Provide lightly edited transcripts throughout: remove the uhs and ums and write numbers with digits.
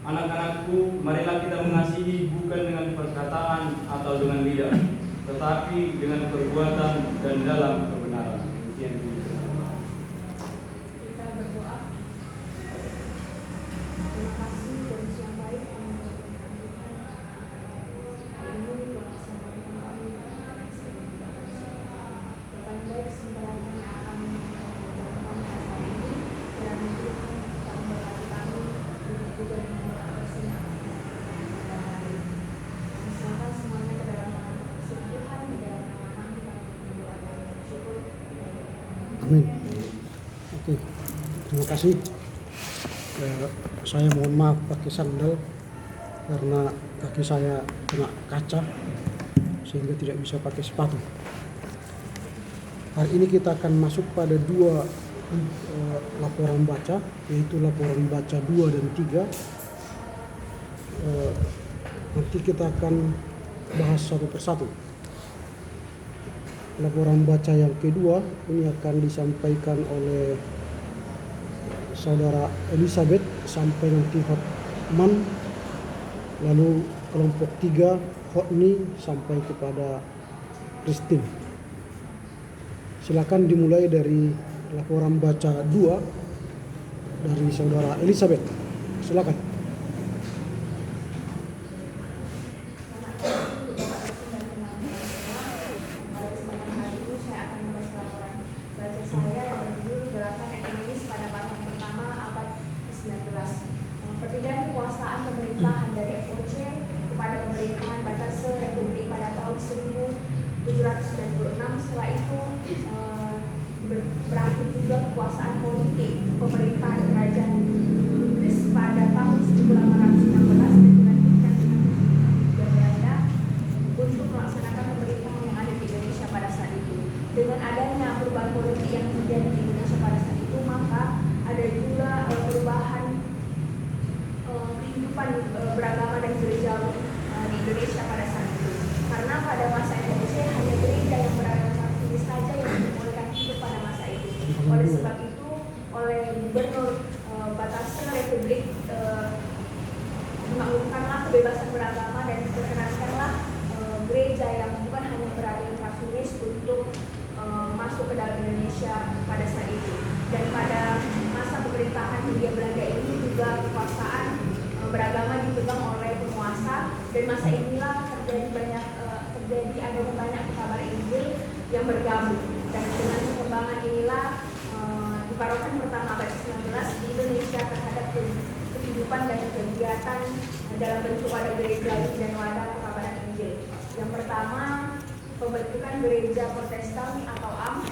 Anak-anakku, marilah kita mengasihi bukan dengan perkataan atau dengan lidah, tetapi dengan perbuatan dan dalam kebenaran. Demikian kita berdoa. Terima kasih dan siang baik kami berdoa hari ini bersama kami Tuhan baik kesempatan yang akan menjalankan hari ini dan Tuhan memberkati kami juga dengan silakan semuanya ke dalam Tuhan di dalam nama kami berdoa dan bersyukur. Amin. Oke, terima kasih. Saya mohon maaf pakai sandal karena kaki saya kena kaca sehingga tidak bisa pakai sepatu. Hari ini kita akan masuk pada dua laporan baca, yaitu laporan baca 2 dan 3. Nanti kita akan bahas satu persatu. Laporan baca yang kedua ini akan disampaikan oleh Saudara Elizabeth sampai nanti Hotman, lalu kelompok 3 Hotni sampai kepada Christine. Silakan dimulai dari laporan baca 2 dari Saudara Elizabeth. Silakan. Perpindahan kekuasaan pemerintahan dari FOC kepada pemerintahan Batase Republik pada tahun 1796. Setelah itu berakhir juga kekuasaan politik pemerintahan kerajaan Inggris pada tahun 1816 dan dilanjutkan dengan Belanda untuk melaksanakan pemerintahan yang ada di Indonesia pada saat itu. Dengan adanya perubahan politik yang terjadi di Indonesia pada saat itu, maka ada juga perubahan kehidupan beragama dan gereja di Indonesia pada saat itu. Karena pada masa Indonesia hanya gereja yang beragama Katolik saja yang dibolehkan hidup pada masa itu. Oleh sebab itu, oleh Gubernur Batase Republik mengumumkanlah kebebasan beragama dan diperkenankanlah gereja yang bukan hanya beragama Katolik untuk masuk ke dalam Indonesia pada saat itu. Dan pada masa pemerintahan Hindia Belanda ini juga kekuasaan beragama dipegang oleh penguasa, dan masa inilah terjadi ada banyak kabar Injil yang bergabung, dan dengan perkembangan inilah diparokan pertama abad 19 di Indonesia terhadap kehidupan dan kegiatan dalam bentuk wadah gereja dan wadah pekabaran Injil. Yang pertama, pembentukan gereja Protestan atau AM.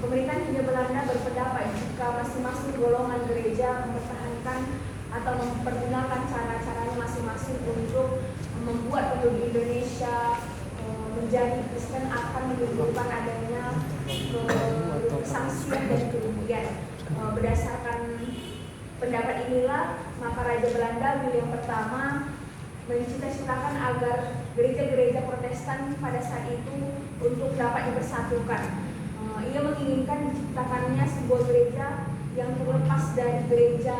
Pemerintahan Hindia Belanda berpendapat jika masing-masing golongan gereja mempertahankan atau mempergunakan cara-caranya masing-masing untuk membuat penduduk Indonesia menjadi Kristen akan menimbulkan adanya kesangsian dan kerugian. Berdasarkan pendapat inilah, maka Raja Belanda William pertama mencita-citakan agar gereja-gereja Protestan pada saat itu untuk dapat dipersatukan. Ia menginginkan diciptakannya sebuah gereja yang terlepas dari gereja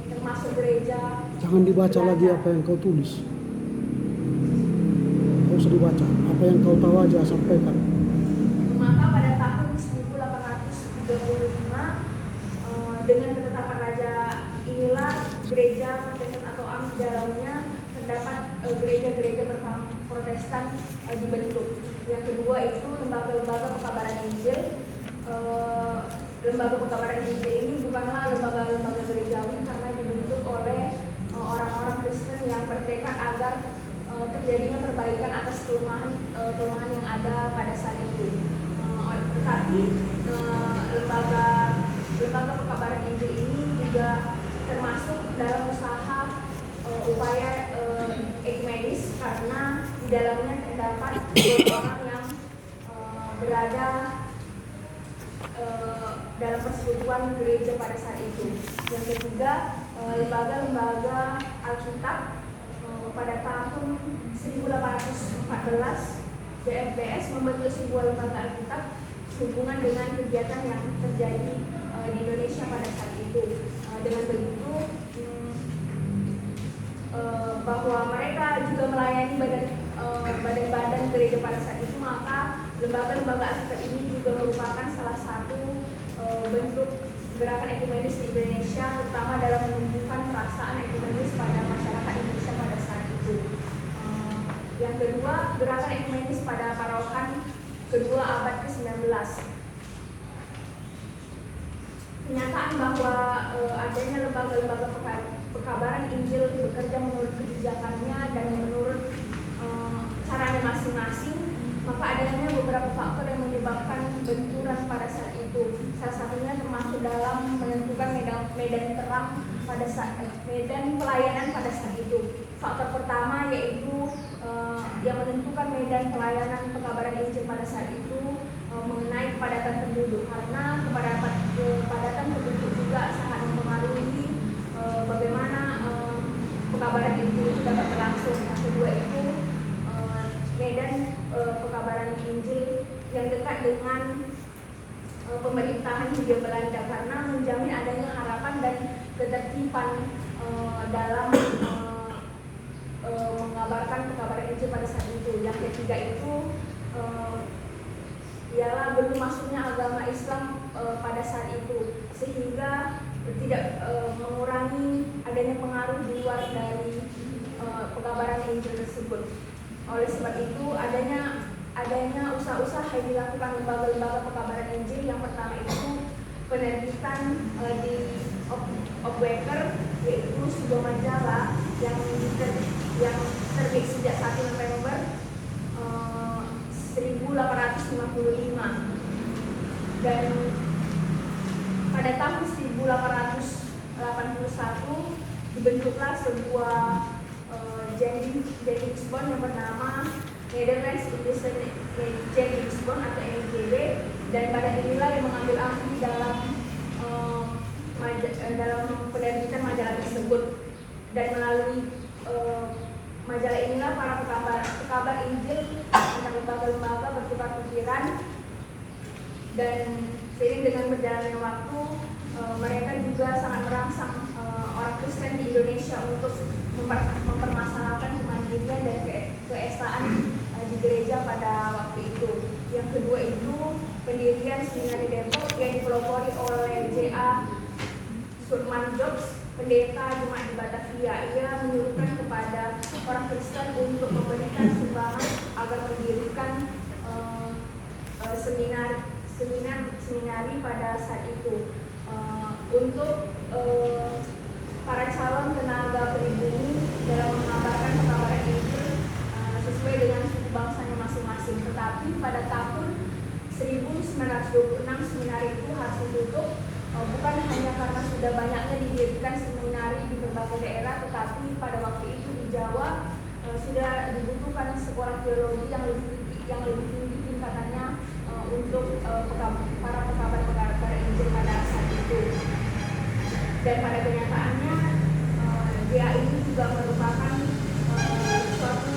termasuk gereja. Jangan dibaca Belanda. lagi apa yang kau tulis. Kau usah dibaca. Apa yang kau tahu aja sampaikan. Maka pada tahun 1835 dengan ketetapan raja inilah gereja Protestan atau AM di dalamnya terdapat gereja-gereja Protestan dibentuk. Yang kedua itu lembaga-lembaga pekabaran Injil. lembaga pekabaran Injil ini bukanlah lembaga-lembaga gerejawi karena dibentuk oleh orang-orang Kristen yang bertekad agar terjadinya perbaikan atas kelemahan yang ada pada saat itu. Tetapi lembaga pekabaran Injil ini juga termasuk dalam usaha upaya ekumenis karena di dalamnya terdapat orang yang berada dalam persekutuan gereja pada saat itu. Yang ketiga, lembaga-lembaga Alkitab pada tahun 1814 DFBS membentuk sebuah lembaga Alkitab sehubungan dengan kegiatan yang terjadi di Indonesia pada saat itu. Dengan begitu bahwa mereka juga melayani badan-badan gereja pada saat itu, maka lembaga-lembaga Alkitab ini juga merupakan salah satu bentuk gerakan ekumenis di Indonesia, terutama dalam menumbuhkan perasaan ekumenis pada masyarakat Indonesia pada saat itu. Yang kedua, gerakan ekumenis pada parokan kedua abad ke-19. Kenyataan bahwa adanya lembaga-lembaga pekabaran Injil bekerja menurut kebijakannya dan menurut caranya masing-masing, maka adanya beberapa faktor yang menyebabkan benturan pada saat itu. Salah satunya termasuk dalam menentukan medan terang pada saat medan pelayanan pada saat itu. Faktor pertama yaitu yang menentukan medan pelayanan pekabaran Injil pada saat itu mengenai kepadatan penduduk, karena kepadatan penduduk juga sangat mempengaruhi bagaimana pekabaran Injil itu dapat berlangsung. Yang kedua itu medan pekabaran Injil yang dekat dengan pemerintahan Hindia Belanda karena menjamin adanya harapan dan ketertiban dalam mengabarkan pekabaran Injil pada saat itu. Yang ketiga itu ialah belum masuknya agama Islam pada saat itu, sehingga tidak mengurangi adanya pengaruh di luar dari pekabaran Injil tersebut. Oleh sebab itu adanya usaha-usaha yang dilakukan lembaga-lembaga pekabaran Injil. Yang pertama itu penerbitan di Obweker, yaitu sebuah majalah yang terbit sejak 1 November 1855, dan pada tahun 1881 dibentuklah sebuah Jennings-Bond yang bernama Netherlands Jennings-Bond atau NJB, dan pada inilah yang mengambil alih dalam penerbitan majalah tersebut. Dan melalui majalah inilah para pekabar Injil antar lembaga-lembaga bertukar pikiran, dan seiring dengan berjalannya waktu mereka juga sangat merangsang orang Kristen di Indonesia untuk mempermasalahkan kemandirian dan keesaan di gereja pada waktu itu. Yang kedua itu pendirian Seminari Depok yang dipelopori oleh J.A. Surman Jobs, pendeta Jemaat di Batavia. Ia menyuruhkan kepada orang Kristen untuk memberikan sumbangan agar mendirikan seminari pada saat itu untuk para calon tenaga pribumi dalam mengabarkan pekabaran Injil sesuai dengan suku bangsanya masing-masing. Tetapi pada tahun 1926 seminari itu harus ditutup, bukan hanya karena sudah banyaknya didirikan seminari di berbagai daerah, tetapi pada waktu itu di Jawa sudah dibutuhkan sekolah teologi yang lebih tinggi tingkatannya untuk para pekabar Injil pada saat itu. Dan pada kenyataannya dia ini juga merupakan suatu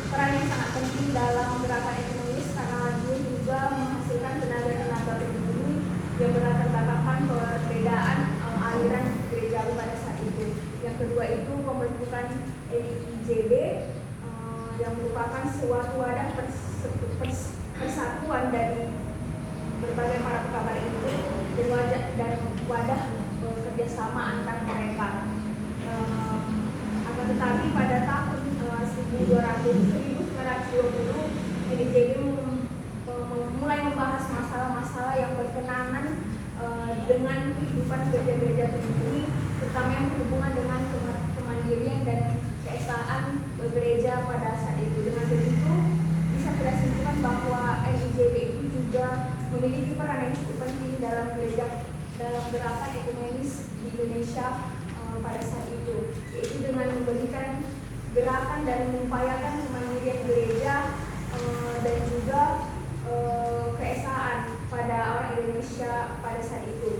peran yang sangat penting dalam gerakan ekonomis, karena dia juga menghasilkan tenaga-tenaga pribumi yang berlatar belakang perbedaan aliran gerejawi pada saat itu. Yang kedua itu pembentukan NIJB yang merupakan suatu wadah persatuan dari berbagai para pekabar itu dan wadah kerjasama antar mereka. Akan tetapi pada tahun 1920 NIJB mulai membahas masalah-masalah yang berkenaan dengan kehidupan gereja-gereja ini, terutama yang berhubungan dengan kemandirian dan keesaan gereja pada saat itu. Dengan begitu bisa kita simpulkan bahwa NIJB itu juga memiliki peran yang cukup penting dalam gerakan ekumenis di Indonesia pada saat itu, yaitu dengan memberikan gerakan dan mengupayakan kemandirian gereja dan juga keesaan pada orang Indonesia pada saat itu.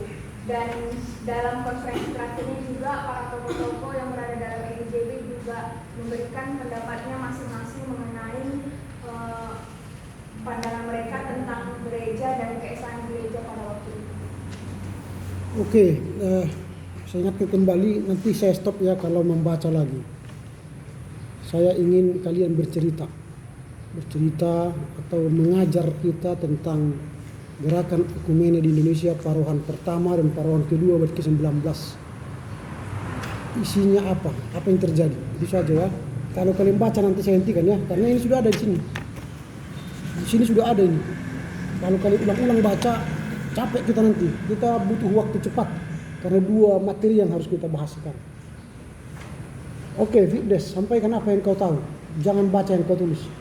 Dan dalam konferensi terakhirnya juga para tokoh-tokoh yang berada dalam NIJB juga memberikan pendapatnya masing-masing mengenai pandangan mereka tentang gereja dan keesaan gereja pada waktu itu. Oke, saya ingatkan kembali, nanti saya stop ya kalau membaca lagi. Saya ingin kalian bercerita atau mengajar kita tentang gerakan ekumene di Indonesia paruhan pertama dan paruhan kedua abad ke-19. Isinya apa yang terjadi, itu saja ya. Kalau kalian baca nanti saya hentikan ya, karena ini sudah ada di sini. Di sini sudah ada ini. Kalau kalian ulang-ulang baca, capek kita nanti. Kita butuh waktu cepat karena dua materi yang harus kita bahas sekarang. Oke, Fitdes, sampaikan apa yang kau tahu. Jangan baca yang kau tulis.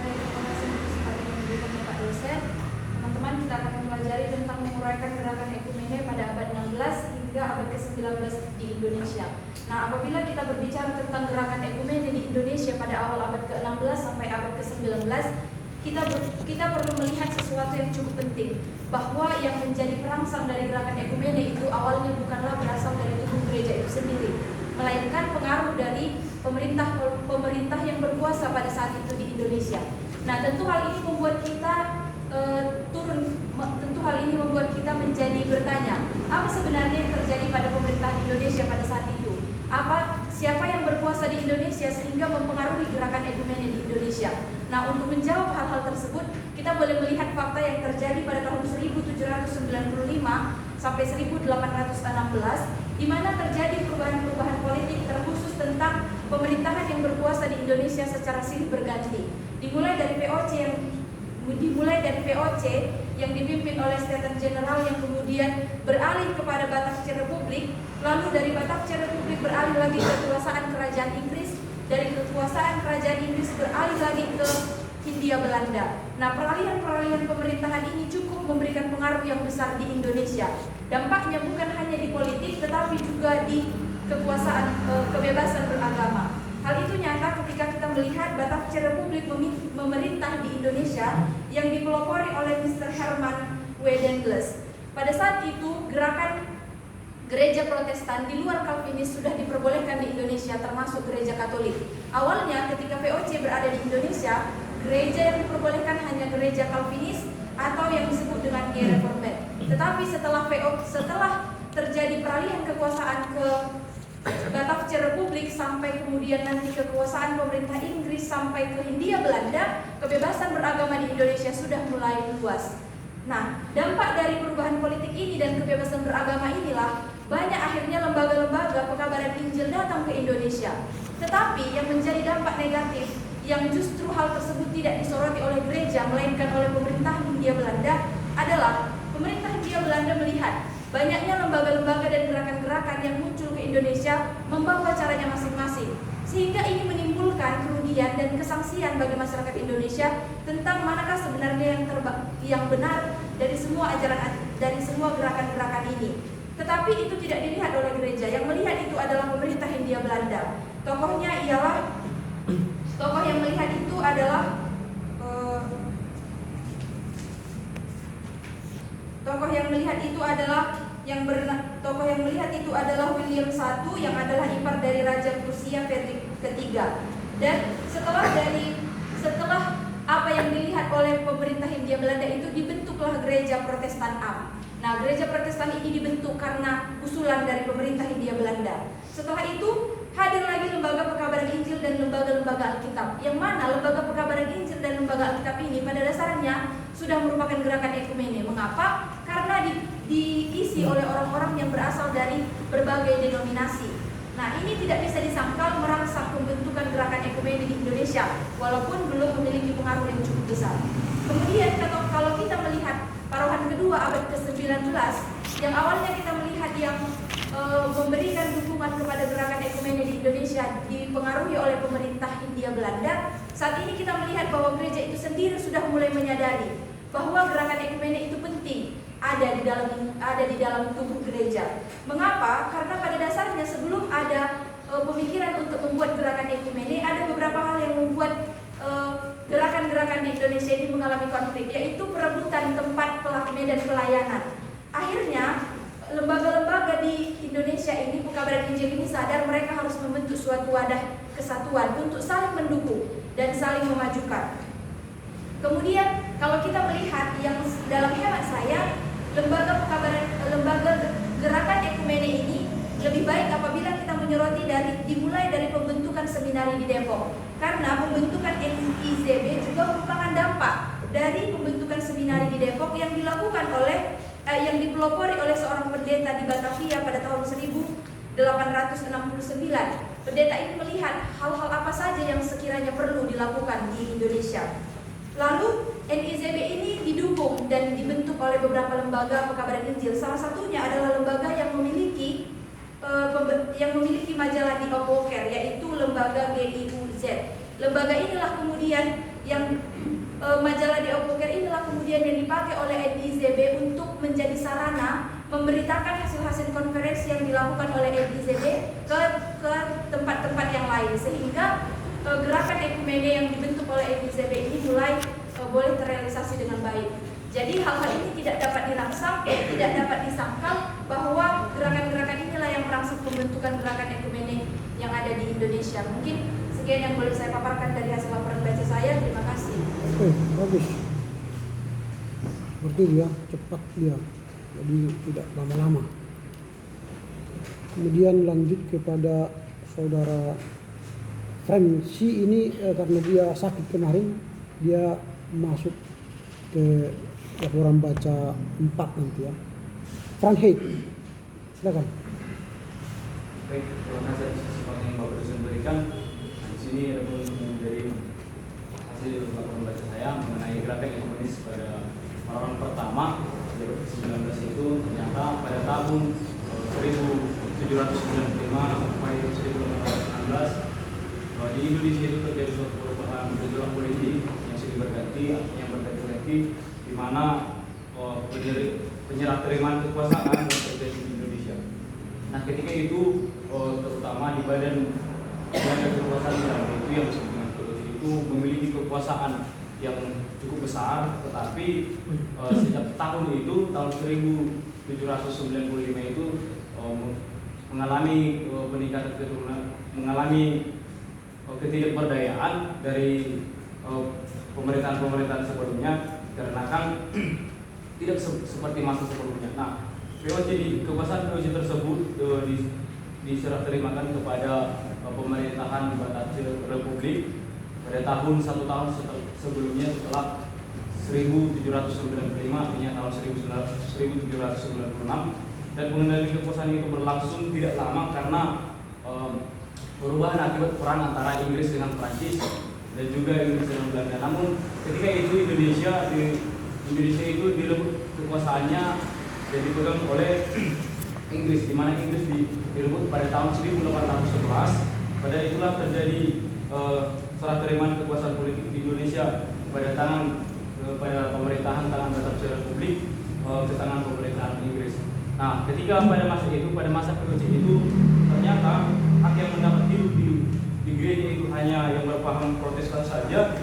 Baik, terima kasih untuk kesempatan yang diberikan Bapak dosen. Teman-teman, kita akan mempelajari tentang menguraikan gerakan ekumene pada abad 16 hingga abad ke-19 di Indonesia. Nah, apabila kita berbicara tentang gerakan ekumene di Indonesia pada awal abad ke-16 sampai abad ke-19, kita perlu melihat sesuatu yang cukup penting, bahwa yang menjadi perangsang dari gerakan ekumene itu awalnya bukanlah berasal dari tubuh gereja itu sendiri, melainkan pengaruh dari pemerintah yang berkuasa pada saat itu di Indonesia. Nah, tentu hal ini membuat kita menjadi bertanya, apa sebenarnya yang terjadi pada pemerintahan Indonesia pada saat itu? Siapa yang berkuasa di Indonesia sehingga mempengaruhi gerakan ekumene di Indonesia? Nah, untuk menjawab hal-hal tersebut, kita boleh melihat fakta yang terjadi pada tahun 1795 sampai 1816, di mana terjadi perubahan-perubahan politik terkhusus tentang pemerintahan yang berkuasa di Indonesia secara silih berganti. Dimulai dari VOC yang dipimpin oleh Staten General yang kemudian beralih kepada Batavia Republik, lalu dari Batavia Republik beralih lagi ke kekuasaan kerajaan Inggris, dari kekuasaan kerajaan Inggris beralih lagi ke Hindia Belanda. Nah, peralihan pemerintahan ini cukup memberikan pengaruh yang besar di Indonesia. Dampaknya bukan hanya di politik, tetapi juga di kekuasaan kebebasan beragama. Hal itu nyata ketika kita melihat Batavia Republik memerintah di Indonesia yang dipelopori oleh Mr. Herman W. Dangles. Pada saat itu, gerakan gereja Protestan di luar Calvinis sudah diperbolehkan di Indonesia, termasuk gereja Katolik. Awalnya ketika VOC berada di Indonesia, gereja yang diperbolehkan hanya gereja Calvinis atau yang disebut dengan Gay Reformed. Tetapi setelah terjadi peralihan kekuasaan ke Batavia Republik sampai kemudian nanti kekuasaan pemerintah Inggris sampai ke Hindia Belanda, kebebasan beragama di Indonesia sudah mulai luas. Nah, dampak dari perubahan politik ini dan kebebasan beragama inilah banyak akhirnya lembaga-lembaga pekabaran Injil datang ke Indonesia. Tetapi yang menjadi dampak negatif, yang justru hal tersebut tidak disoroti oleh gereja melainkan oleh pemerintah Hindia Belanda, adalah pemerintah Hindia Belanda melihat banyaknya lembaga-lembaga dan gerakan-gerakan yang muncul ke Indonesia membawa caranya masing-masing, sehingga ini menimbulkan kerugian dan kesangsian bagi masyarakat Indonesia tentang manakah sebenarnya yang benar dari semua gerakan-gerakan ini. Tetapi itu tidak dilihat oleh gereja. Yang melihat itu adalah pemerintah Hindia Belanda. Tokoh yang melihat itu adalah William I yang adalah ipar dari Raja Prusia Frederick III. Dan setelah apa yang dilihat oleh pemerintah Hindia Belanda itu, dibentuklah gereja Protestan Am. Nah, gereja Protestan ini dibentuk karena usulan dari pemerintah Hindia Belanda. Setelah itu hadir lagi lembaga pekabaran Injil dan lembaga-lembaga Alkitab, yang mana lembaga pekabaran Injil dan lembaga Alkitab ini pada dasarnya sudah merupakan gerakan ekumene. Mengapa? Karena diisi oleh orang-orang yang berasal dari berbagai denominasi. Nah, ini tidak bisa disangkal merangsang pembentukan gerakan ekumene di Indonesia, walaupun belum memiliki pengaruh yang cukup besar. Kemudian kalau kita melihat paruhan kedua abad ke-19, Yang awalnya kita melihat yang memberikan dukungan kepada gerakan ekumene di Indonesia dipengaruhi oleh pemerintah Hindia Belanda, saat ini kita melihat bahwa gereja itu sendiri sudah mulai menyadari bahwa gerakan ekumene itu penting ada di dalam tubuh gereja. Mengapa? Karena pada dasarnya sebelum ada pemikiran untuk membuat gerakan ekumene, ada beberapa hal yang membuat gerakan-gerakan di Indonesia ini mengalami konflik, yaitu perebutan tempat dan pelayanan. Akhirnya lembaga-lembaga di Indonesia ini, Pekabaran Injil ini sadar mereka harus membentuk suatu wadah kesatuan untuk saling mendukung dan saling memajukan. Kemudian kalau kita melihat yang dalam hemat saya, lembaga gerakan ekumene ini lebih baik apabila kita menyoroti dimulai dari pembentukan seminari di Depok, karena pembentukan NIZB juga merupakan dampak dari pembentukan seminari di Depok yang dilakukan oleh yang dipelopori oleh seorang pendeta di Batavia pada tahun 1869. Pendeta ini melihat hal-hal apa saja yang sekiranya perlu dilakukan di Indonesia. Lalu NIZB ini didukung dan dibentuk oleh beberapa lembaga pekabaran Injil. Salah satunya adalah lembaga yang memiliki majalah di Opoker, yaitu lembaga GIUZ. Lembaga inilah kemudian yang majalah di Opoker inilah kemudian yang dipakai oleh NIZB untuk menjadi sarana memberitakan hasil-hasil konferensi yang dilakukan oleh NIZB ke tempat-tempat yang lain, sehingga gerakan ekumene yang dibentuk oleh NIZB ini mulai boleh terrealisasi dengan baik. Jadi hal-hal ini tidak dapat dirangsang, tidak dapat disangkal bahwa gerakan-gerakan inilah yang merangsang pembentukan gerakan ekumene yang ada di Indonesia. Mungkin sekian yang boleh saya paparkan dari hasil laporan baca saya. Terima kasih. Oke, bagus. Berarti dia cepat dia, jadi tidak lama-lama. Kemudian lanjut kepada saudara Franci ini karena dia sakit kemarin, dia masuk ke laporan baca 4 nanti ya. Frank Heid, silakan. Baik, terima kasih seperti yang Bapak Dosen berikan. Di sini ada menjadi hasil laporan baca saya mengenai gerakan ekonomis pada orang pertama 19 itu ternyata pada tahun 1795 sampai 1816 di Indonesia itu terjadi suatu perubahan gejolak politik yang silih berganti, yang berganti-ganti, di mana penyerah terimaan kekuasaan terjadi di Indonesia. Nah, ketika itu terutama di badan kekuasaan itu yang disebut dengan POJ itu memiliki kekuasaan yang cukup besar, tetapi sejak tahun itu tahun 1795 itu mengalami peningkatan keturunan, mengalami ketidakberdayaan dari pemerintahan sebelumnya, karena kan tidak seperti masa sebelumnya. Nah, kekuasaan POJ tersebut diserah terimakan kepada pemerintahan Batavia Republik pada satu tahun sebelumnya, setelah 1795, artinya tahun 1796, dan pengendalian kekuasaan itu berlangsung tidak lama karena perubahan akibat perang antara Inggris dengan Prancis dan juga Inggris dengan Belanda. Namun ketika itu Indonesia itu direbut kekuasaannya dan dipegang oleh Inggris, di mana Inggris direbut pada tahun 1811. Pada itulah terjadi serah terimaan kekuasaan politik di Indonesia pada pemerintahan tangan Batavia Republik ke tangan pemerintahan Inggris. Nah, ketika pada masa POJ itu ternyata hak yang mendapat hidup di gereja itu hanya yang berpaham Protestan saja,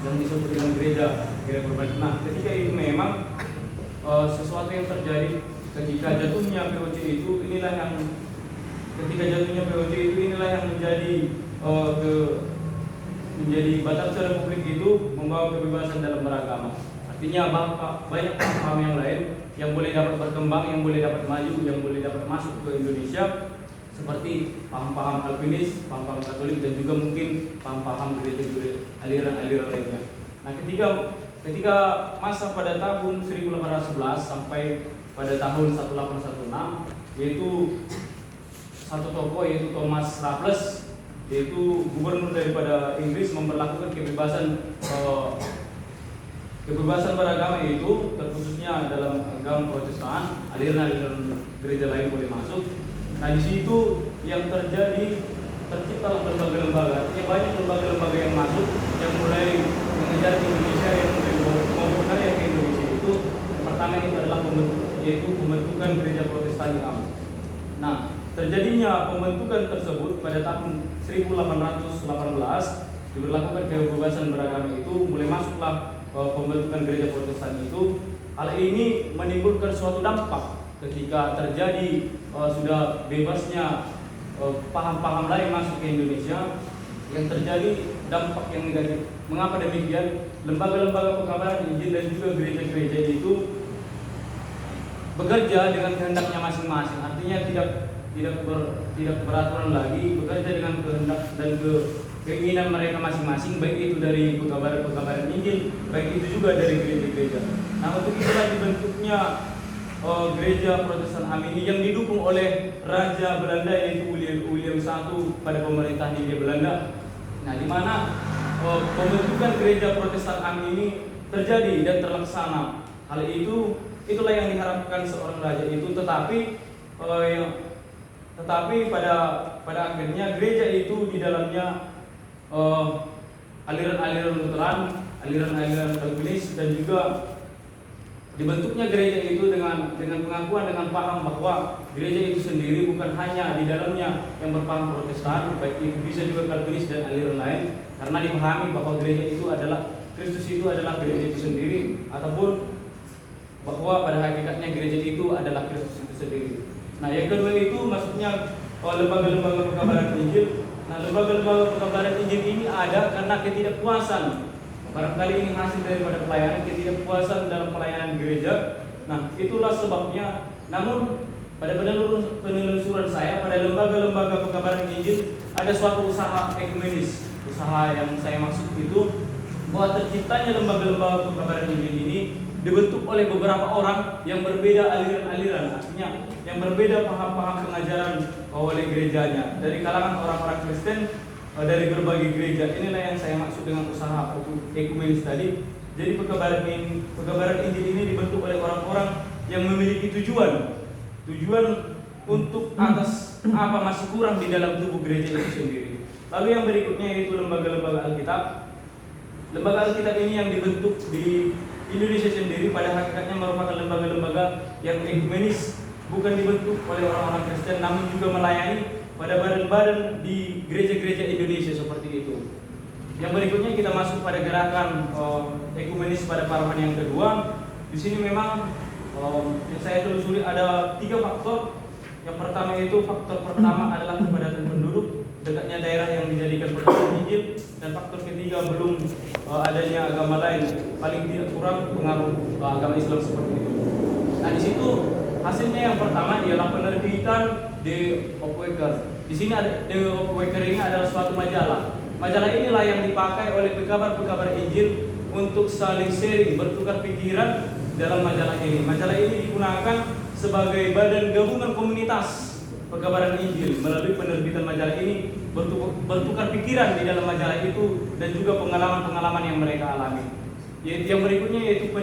yang disebut dengan gereja berbalik. Nah, ketika itu memang sesuatu yang terjadi ketika jatuhnya POJ itu inilah yang menjadi Batavia Republik itu membawa kebebasan dalam beragama. Artinya banyak paham yang lain yang boleh dapat berkembang, yang boleh dapat maju, yang boleh dapat masuk ke Indonesia, seperti paham-paham Calvinis, paham-paham Katolik, dan juga mungkin paham-paham gereja aliran-aliran lainnya. Nah, ketika masa pada tahun 1811 sampai pada tahun 1816, yaitu satu tokoh yaitu Thomas Raffles, yaitu gubernur daripada Inggris, memberlakukan kebebasan kebebasan beragama itu terkhususnya dalam agama Protestan, aliran-aliran gereja lain boleh masuk. Nah di situ yang tercipta lembaga-lembaga, artinya banyak lembaga-lembaga yang masuk, yang mulai mengejar ke Indonesia, yang mulai mau berkarya ke Indonesia itu. Pertama itu adalah pembentukan gereja Protestan Islam. Nah, terjadinya pembentukan tersebut pada tahun 1818 diberlakukan kebebasan beragama itu, mulai masuklah pembentukan gereja Protestan itu. Hal ini menimbulkan suatu dampak ketika terjadi sudah bebasnya paham-paham lain masuk ke Indonesia, yang terjadi dampak yang negatif. Mengapa demikian? Lembaga-lembaga pekabaran Injil dan juga gereja-gereja itu bekerja dengan kehendaknya masing-masing. Artinya tidak beraturan lagi, bekerja dengan kehendak dan keinginan mereka masing-masing, baik itu dari pekabaran Injil, baik itu juga dari gereja-gereja. Nah, untuk itulah dibentuknya gereja Protestan Amini yang didukung oleh Raja Belanda, yaitu William I pada pemerintahan Hindia Belanda. Nah, di mana pembentukan gereja Protestan Amini terjadi dan terlaksana. Hal itulah yang diharapkan seorang raja itu, tetapi pada akhirnya gereja itu di dalamnya aliran-aliran Lutheran, aliran-aliran Calvinis, dan juga dibentuknya gereja itu dengan pengakuan, dengan paham bahwa gereja itu sendiri bukan hanya di dalamnya yang berpaham Protestan, baik itu bisa juga Calvinis dan aliran lain, karena dipahami bahwa gereja itu adalah Kristus, itu adalah gereja itu sendiri, ataupun bahwa pada hakikatnya gereja itu adalah Kristus itu sendiri. Nah, yang kedua itu maksudnya lembaga-lembaga pekabaran Injil. Nah, lembaga-lembaga pekabaran Injil ini ada karena ketidakpuasan, barangkali ini hasil daripada pelayanan, ketidakpuasan dalam pelayanan gereja. Nah, itulah sebabnya. Namun pada penelusuran saya, pada lembaga-lembaga pekabaran Injil ada suatu usaha ekumenis. Usaha yang saya maksud itu bahwa terciptanya lembaga-lembaga pekabaran Injil ini dibentuk oleh beberapa orang yang berbeda aliran-aliran, artinya yang berbeda paham-paham pengajaran oleh gerejanya, dari kalangan orang-orang Kristen, dari berbagai gereja. Inilah yang saya maksud dengan usaha ekumenis tadi. Jadi pekabaran Injil ini dibentuk oleh orang-orang yang memiliki tujuan untuk atas apa masih kurang di dalam tubuh gereja itu sendiri. Lalu yang berikutnya yaitu lembaga-lembaga Alkitab. Lembaga Alkitab ini yang dibentuk di Indonesia sendiri pada hakikatnya merupakan lembaga-lembaga yang ekumenis, bukan dibentuk oleh orang-orang Kristen, namun juga melayani pada badan-badan di gereja-gereja Indonesia seperti itu. Yang berikutnya kita masuk pada gerakan ekumenis pada parahan yang kedua. Di sini memang yang saya telusuri ada 3 faktor. Yang pertama itu faktor pertama adalah kepadatan penduduk, dekatnya daerah yang dijadikan Protestan Injil, dan faktor ketiga belum adanya agama lain, paling tidak kurang pengaruh agama Islam seperti itu. Nah, di situ hasilnya yang pertama ialah penerbitan The Opweker. Di sini ada The Opweker ini adalah suatu majalah. Majalah inilah yang dipakai oleh pekabar-pekabar Injil untuk saling sharing, bertukar pikiran dalam majalah ini. Majalah ini digunakan sebagai badan gabungan komunitas pekabaran Injil. Melalui penerbitan majalah ini bertukar pikiran di dalam majalah itu dan juga pengalaman-pengalaman yang mereka alami. Yang berikutnya yaitu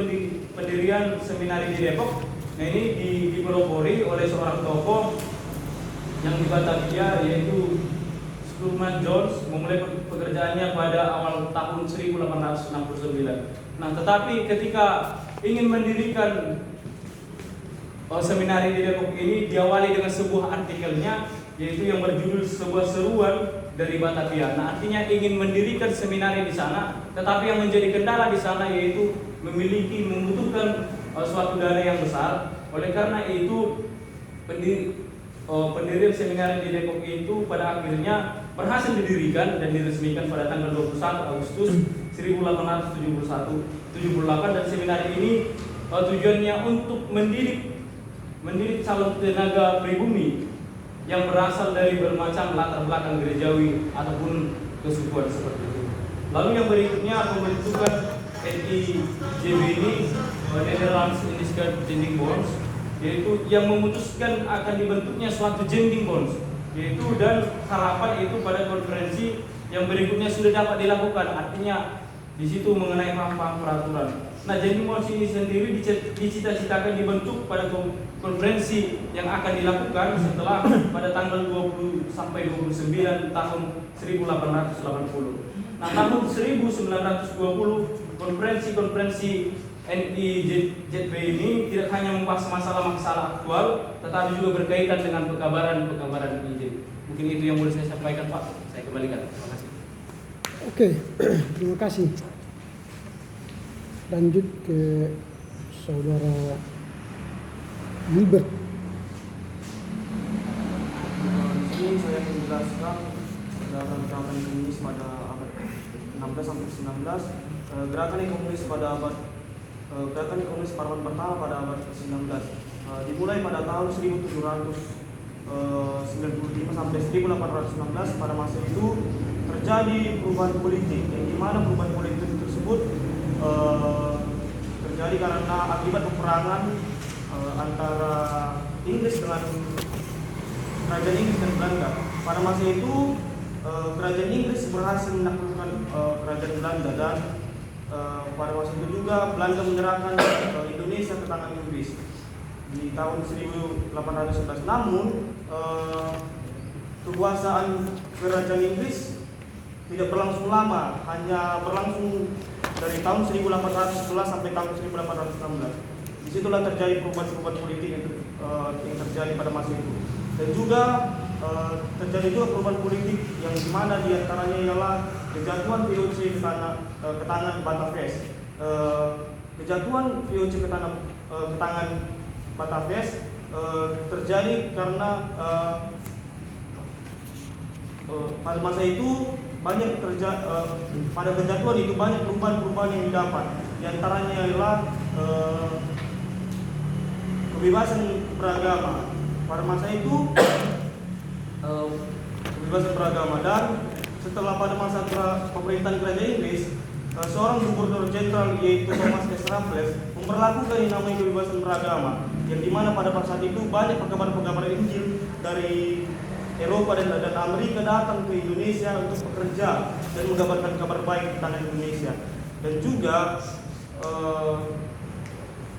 pendirian seminari di Depok. Nah, ini dipelopori oleh seorang tokoh yang di Batavia, yaitu Spurgeon Jones, memulai pekerjaannya pada awal tahun 1869. Nah, tetapi ketika ingin mendirikan seminari di Depok ini, diawali dengan sebuah artikelnya, yaitu yang berjudul sebuah seruan dari Batavia. Nah, artinya ingin mendirikan seminari di sana, tetapi yang menjadi kendala di sana yaitu membutuhkan suatu dana yang besar. Oleh karena itu pendirian seminari di Depok itu pada akhirnya berhasil didirikan dan diresmikan pada tanggal 21 Agustus 1878, dan seminari ini tujuannya untuk mendidik calon tenaga pribumi yang berasal dari bermacam latar belakang gerejawi ataupun kesukuan seperti itu. Lalu yang berikutnya pembentukan NIJB ini, Netherlands Indischede Zendingsbond, yaitu yang memutuskan akan dibentuknya suatu Zendingsbond, yaitu dan harapan itu pada konferensi yang berikutnya sudah dapat dilakukan. Artinya di situ mengenai paham-paham peraturan. Nah, jadi mosi ini sendiri dicita-citakan dibentuk pada konferensi yang akan dilakukan setelah pada tanggal 20 sampai 29 tahun 1880. Nah, tahun 1920 konferensi NIJB ini tidak hanya membahas masalah-masalah aktual, tetapi juga berkaitan dengan pekabaran IJ. Mungkin itu yang boleh saya sampaikan, Pak. Saya kembalikan. Terima kasih. Oke, terima kasih. Lanjut ke saudara Gilbert. Di sini saya menjelaskan gerakan komunis pada abad 16 sampai 19. Gerakan komunis Parman pertama pada abad ke-19 dimulai pada tahun 1795 sampai 1816. Pada masa itu terjadi perubahan politik, yang dimana perubahan politik tersebut terjadi karena akibat peperangan antara Inggris dengan kerajaan Inggris dan Belanda. Pada masa itu kerajaan Inggris berhasil menaklukkan kerajaan Belanda, dan pada masa itu juga Belanda menyerahkan Indonesia ke tangan Inggris di tahun 1811. Namun kekuasaan kerajaan Inggris tidak berlangsung lama, hanya berlangsung dari tahun 1811 sampai tahun 1816. Disitulah terjadi perubahan politik yang terjadi pada masa itu, dan juga terjadi juga perubahan politik yang dimana diantaranya ialah kejatuhan VOC ke tangan Batavia. Kejatuhan VOC ke tangan Batavia terjadi karena pada masa itu pada kejatuhan itu banyak perubahan-perubahan yang didapat. Di antaranya ialah kebebasan beragama. Pada masa itu kebebasan beragama, dan setelah pada masa pemerintahan kerajaan Inggris, seorang gubernur jenderal yaitu Thomas S. Raffles memperlakukan yang namanya kebebasan beragama, yang dimana pada saat itu banyak pengkabar-pengkabar Injil dari Eropa dan Amerika datang ke Indonesia untuk bekerja dan mengabarkan kabar baik tentang Indonesia. Dan juga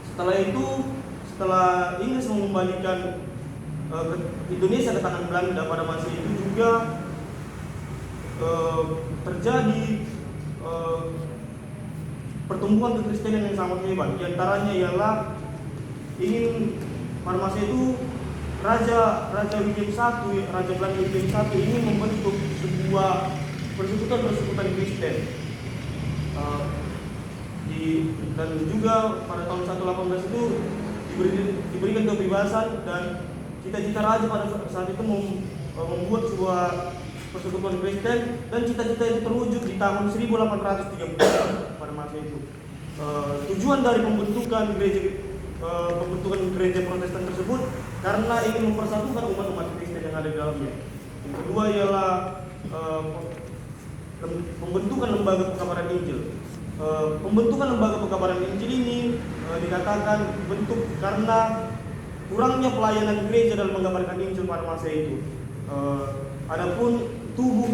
setelah Inggris mengembalikan Indonesia ke tangan Belanda, pada masa itu juga terjadi pertumbuhan kekristenan yang sangat hebat. Di antaranya ialah pada masa itu Raja William I, Raja Belanda William I ini membentuk sebuah persekutuan Kristen. Dan juga pada tahun 1818 itu diberikan kebebasan, dan cita-cita raja pada saat itu membuat sebuah persekutuan Kristen, dan cita-cita itu terwujud di tahun 1830 pada masa itu. Tujuan dari pembentukan gereja Protestan tersebut karena ingin mempersatukan umat-umat Kristen yang ada di dalamnya. Yang kedua ialah pembentukan lembaga pekabaran Injil. Pembentukan lembaga pekabaran Injil ini dikatakan dibentuk karena kurangnya pelayanan gereja dalam mengabarkan Injil pada masa itu. Adapun tubuh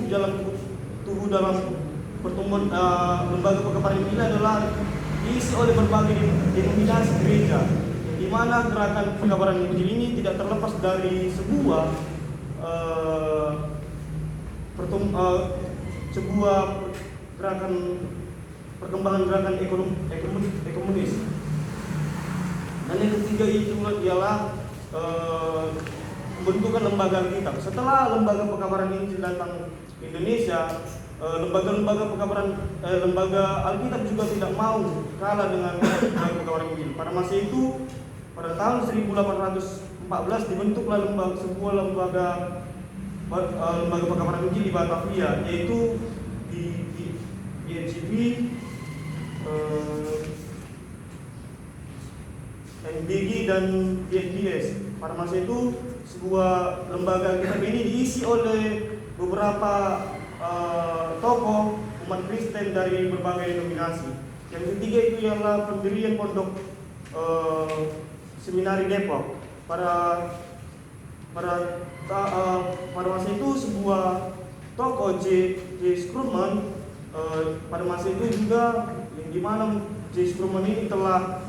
dalam pertumbuhan lembaga pekabaran Injil adalah diisi oleh berbagai denominasi gereja, di mana gerakan pekabaran Injil ini tidak terlepas dari sebuah perkembangan gerakan ekonomis. Dan yang ketiga itu ialah pembentukan lembaga Alkitab. Setelah lembaga pekabaran Injil datang ke Indonesia, lembaga Alkitab juga tidak mau kalah dengan lembaga pekabaran Injil. Pada masa itu, pada tahun 1814 dibentuklah sebuah lembaga pekabaran Injil di Batavia, yaitu di NCB, NBG dan DFDS. Pada masa itu sebuah lembaga Alkitab ini diisi oleh beberapa tokoh umat Kristen dari berbagai denominasi. Yang ketiga itu ialah pendirian pondok seminari Depok. Pada masa itu sebuah tokoh J. Screwman pada masa itu juga yang dimana J. Scruman ini telah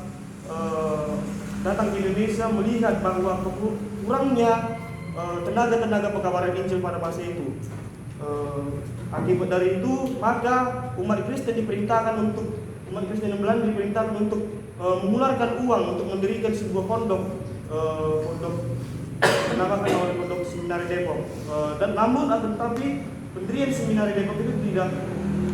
datang ke Indonesia melihat bahwa kurangnya tenaga-tenaga pekabaran Injil pada masa itu. Akibat dari itu, maka umat Kristen yang Belanda diperintahkan untuk mengeluarkan uang untuk mendirikan sebuah pondok dinamakan oleh Pondok Seminari Depok. Dan namun tetapi pendirian Seminari Depok itu tidak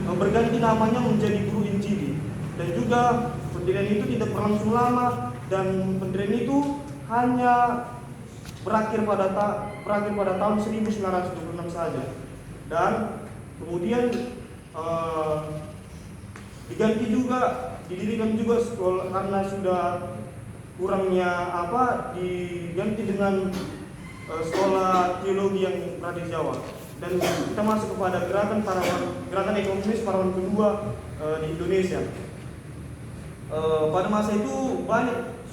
berganti namanya menjadi Guru Injili, dan juga pendirian itu tidak berlangsung lama, dan pendirian itu hanya berakhir pada tahun 1926 saja. Dan kemudian didirikan juga sekolah karena sudah kurangnya diganti dengan sekolah teologi yang berada di Jawa. Dan kita masuk kepada gerakan ekonomis parawan kedua di Indonesia. Pada masa itu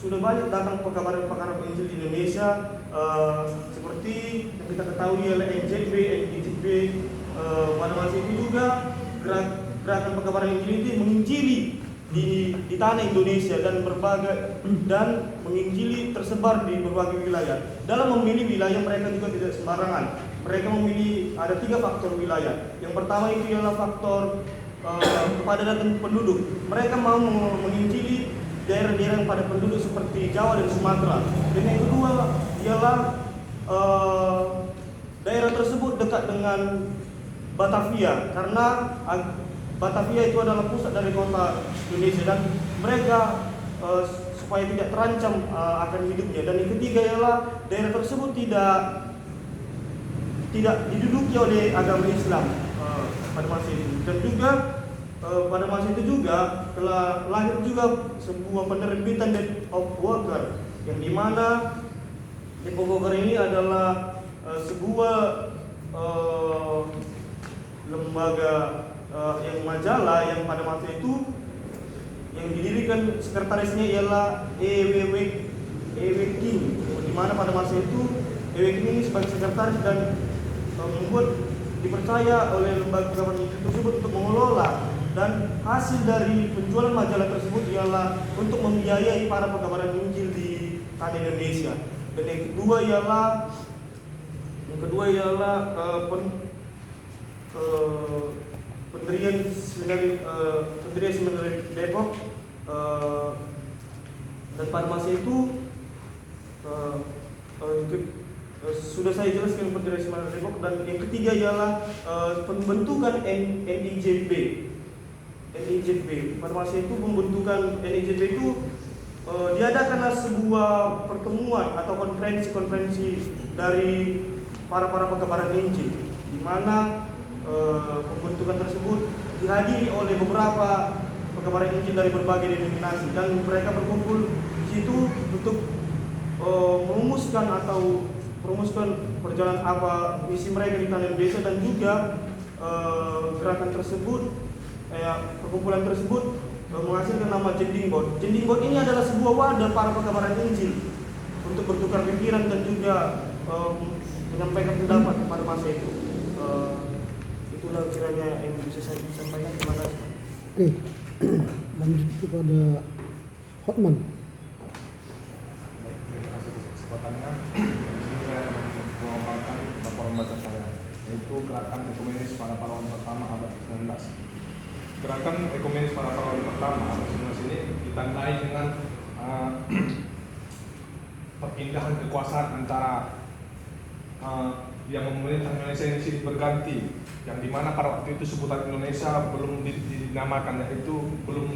sudah banyak datang pekabaran Injil di Indonesia, seperti yang kita ketahui oleh NJB, NIJB. Pada masa itu juga gerakan pekabaran Injil itu menginjili di tanah Indonesia dan menginjili tersebar di berbagai wilayah. Dalam memilih wilayah mereka juga tidak sembarangan. Mereka memilih ada 3 faktor wilayah. Yang pertama itu ialah faktor kepadatan penduduk. Mereka mau menginjili daerah-daerah yang padat penduduk seperti Jawa dan Sumatera. Dan yang kedua ialah daerah tersebut dekat dengan Batavia, karena Batavia itu adalah pusat dari kota Indonesia, dan mereka supaya tidak terancam akan hidupnya. Dan yang ketiga ialah daerah tersebut tidak diduduki oleh agama Islam pada masa itu. Dan juga pada masa itu juga telah lahir juga sebuah penerbitan Deed of Worker, yang dimana Deed of Worker ini adalah sebuah lembaga yang majalah yang pada masa itu yang didirikan sekretarisnya ialah E.W. King, di mana pada masa itu E.W. King ini sebagai sekretaris dan membuat dipercaya oleh lembaga pekabaran Injil tersebut untuk mengelola, dan hasil dari penjualan majalah tersebut ialah untuk membiayai para pekabaran Injil di tanah Indonesia. Dan yang kedua ialah pendirian Seminari Depok, dan pada masa itu sudah saya jelaskan pendirian Seminari Depok. Dan yang ketiga ialah pembentukan NIJB. Pada masa itu pembentukan NIJB itu diadakanlah sebuah pertemuan atau konferensi dari para pekabaran Injil, di mana pembentukan tersebut dihadiri oleh beberapa pekabaran Injil dari berbagai denominasi, dan mereka berkumpul di situ untuk merumuskan perjalanan apa misi mereka di tanah Indonesia. Dan juga gerakan tersebut, perkumpulan tersebut menghasilkan nama Jending Board. Jending Board ini adalah sebuah wadah para pekabaran Injil untuk bertukar pikiran dan juga menyampaikan pendapat pada masa itu. Itulah kiranya yang bisa saya sampaikan. Terima kasih. Oke, lanjut kepada Hotman. Terima kasih atas kesempatannya. Saya akan mengembangkan laporan baca saya, yaitu gerakan ekumenis para parawan pertama abad 19. Gerakan ekumenis para parawan pertama abad 19 ini ditandai dengan perpindahan kekuasaan antara yang memerintah Indonesia ini silih berganti, yang dimana pada waktu itu sebutan Indonesia belum dinamakan, yaitu belum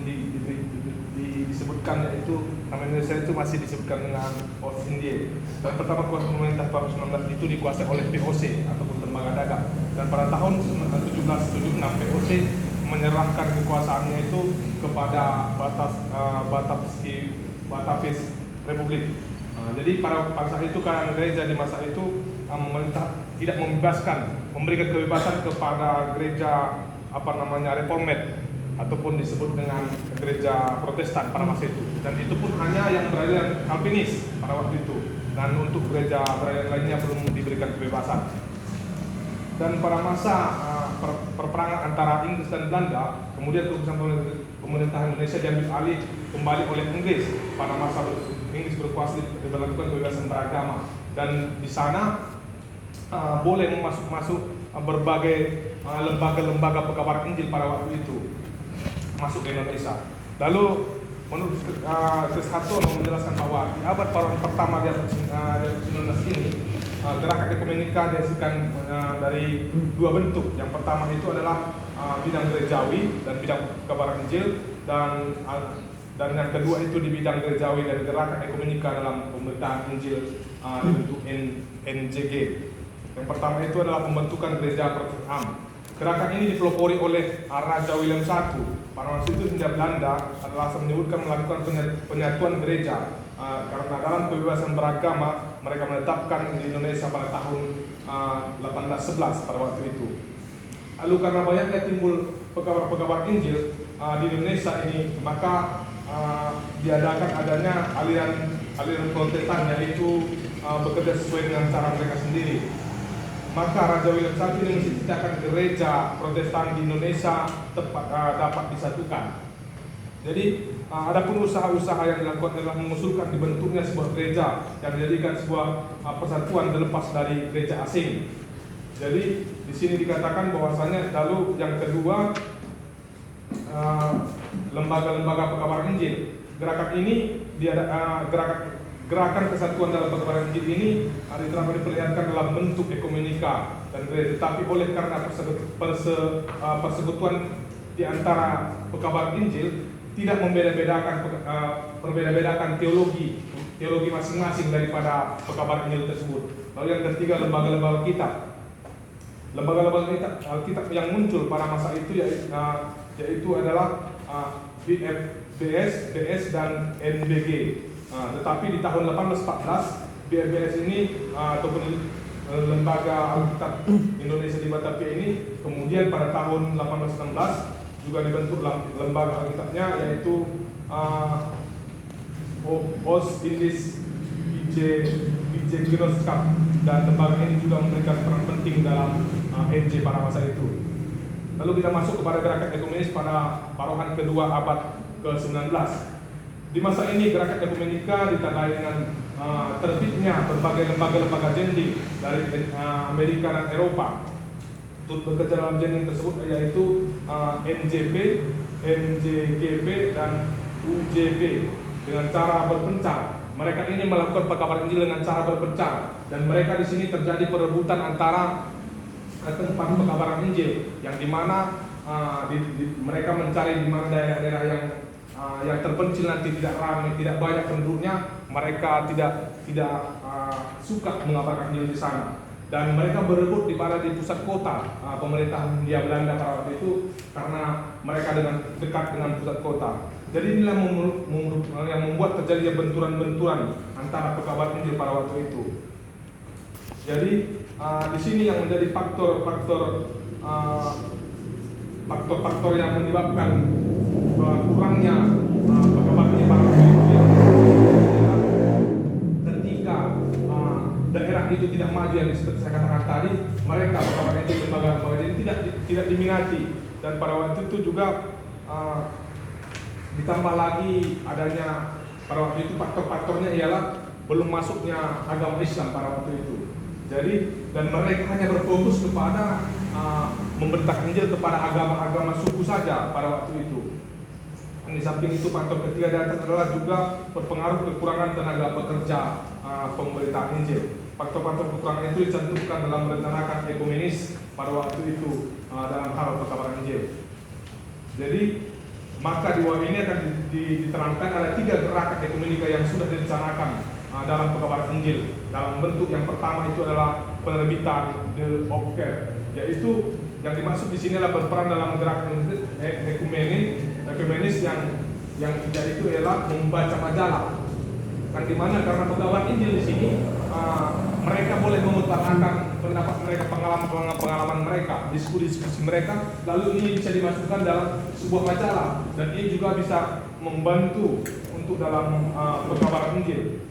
disebutkan, yaitu nama Indonesia itu masih disebutkan dengan Osindie. Dan pertama kuasa pemerintah tahun 19 itu dikuasai oleh POC ataupun Lembaga Dagang. Dan pada tahun 1776 POC menyerahkan kekuasaannya itu kepada Batavia Republik. Jadi pada saat itu kan gereja di masa itu memerintah tidak memberikan kebebasan kepada gereja reformed ataupun disebut dengan gereja Protestan pada masa itu, dan itu pun hanya yang beraliran Calvinis pada waktu itu, dan untuk gereja beraliran lainnya belum diberikan kebebasan. Dan pada masa perperangan antara Inggris dan Belanda, kemudian keputusan pemerintah Indonesia diambil alih kembali oleh Inggris pada masa Inggris berkuasa diberlakukan kebebasan beragama, dan di sana boleh masuk berbagai lembaga-lembaga pekabaran Injil pada waktu itu masuk ke Indonesia. Lalu menurut Trishato menjelaskan bahwa di abad pertama di abad 19 ini gerakan ekumenika dihasilkan dari dua bentuk. Yang pertama itu adalah bidang gerejawi dan bidang pekabaran Injil, dan yang kedua itu di bidang gerejawi dan gerakan ekumenika dalam pemberitaan Injil dibentuk NJG. Yang pertama itu adalah pembentukan gereja Protestan. Gerakan ini dipelopori oleh Raja William I. Pada masa itu Hindia Belanda adalah menyebutkan melakukan penyatuan gereja karena dalam kebebasan beragama mereka menetapkan di Indonesia pada tahun 1811 pada waktu itu. Lalu karena banyaknya timbul pekabar Injil di Indonesia ini, maka diadakan adanya aliran Protestan, yaitu bekerja sesuai dengan cara mereka sendiri. Maka Raja William I ini menciptakan gereja Protestan di Indonesia dapat disatukan. Jadi adapun usaha-usaha yang dilakukan adalah mengusulkan dibentuknya sebuah gereja yang dijadikan sebuah persatuan terlepas dari gereja asing. Jadi di sini dikatakan bahwasanya lalu yang kedua lembaga-lembaga pekabaran Injil. Gerakan ini gerakan kesatuan dalam pekabaran Injil ini diterapkan diperlihatkan dalam bentuk ekumenika dan gereja, tetapi oleh karena persekutuan di antara pekabaran Injil tidak membeda-bedakan teologi masing-masing daripada pekabaran Injil tersebut. Lalu yang ketiga, lembaga-lembaga kitab. Lembaga-lembaga Alkitab yang muncul pada masa itu yaitu adalah BFBS, BS dan NBG. Tetapi di tahun 1814 BFBS ini ataupun lembaga Alkitab Indonesia di Batavia ini kemudian pada tahun 1816 juga dibentuk lembaga Alkitabnya, yaitu OS Indis BJ Genoskap, dan lembaga ini juga memberikan peran penting dalam NJ pada masa itu. Lalu kita masuk kepada gerakan ekumenis pada paruhan kedua abad ke-19. Di masa ini gerakan ekumenika ditandai dengan terbitnya berbagai lembaga-lembaga jending dari Amerika dan Eropa untuk bekerja dalam jending tersebut, yaitu NJP, NJGP dan UJP dengan cara berpencar. Mereka ini melakukan pekabaran Injil dengan cara berpencar, dan mereka di sini terjadi perebutan antara tempat pekabaran Injil yang dimana mereka mencari di mana daerah-daerah yang terpencil nanti tidak ramai, tidak banyak penduduknya, mereka tidak suka mengabarkan Injil di sana, dan mereka berebut di pusat kota pemerintahan Hindia Belanda pada waktu itu karena mereka dekat dengan pusat kota. Jadi inilah yang membuat terjadi benturan-benturan antara pekabaran Injil pada waktu itu. Jadi di sini yang menjadi faktor yang menyebabkan kurangnya pekabaran Injil pada waktu itu ketika daerah itu tidak maju, yang seperti saya katakan tadi, mereka pekabaran Injil lembaga-lembaga ini tidak diminati, dan pada waktu itu juga ditambah lagi adanya pada waktu itu faktor-faktornya ialah belum masuknya agama Islam pada waktu itu. Jadi dan mereka hanya berfokus kepada memberitakan Injil kepada agama-agama suku saja pada waktu itu. Dan di samping itu faktor ketiga datang adalah juga berpengaruh kekurangan tenaga pekerja pemberitaan Injil. Faktor-faktor kekurangan itu dicantumkan dalam merencanakan ekumenis pada waktu itu dalam hal pekabaran Injil. Jadi maka di bawah ini akan diterangkan ada 3 gerakan ekumenika yang sudah direncanakan dalam pekabaran Injil. Dalam bentuk yang pertama itu adalah penerbitan The Opker, yaitu yang dimaksud di sini adalah berperan dalam gerakan ekumenis yang tidak itu ialah membaca majalah. Kan di mana karena pekabaran Injil di sini mereka boleh mengutarakan pendapat mereka, pengalaman mereka, diskusi mereka, lalu ini bisa dimasukkan dalam sebuah majalah, dan ini juga bisa membantu untuk dalam pekabaran Injil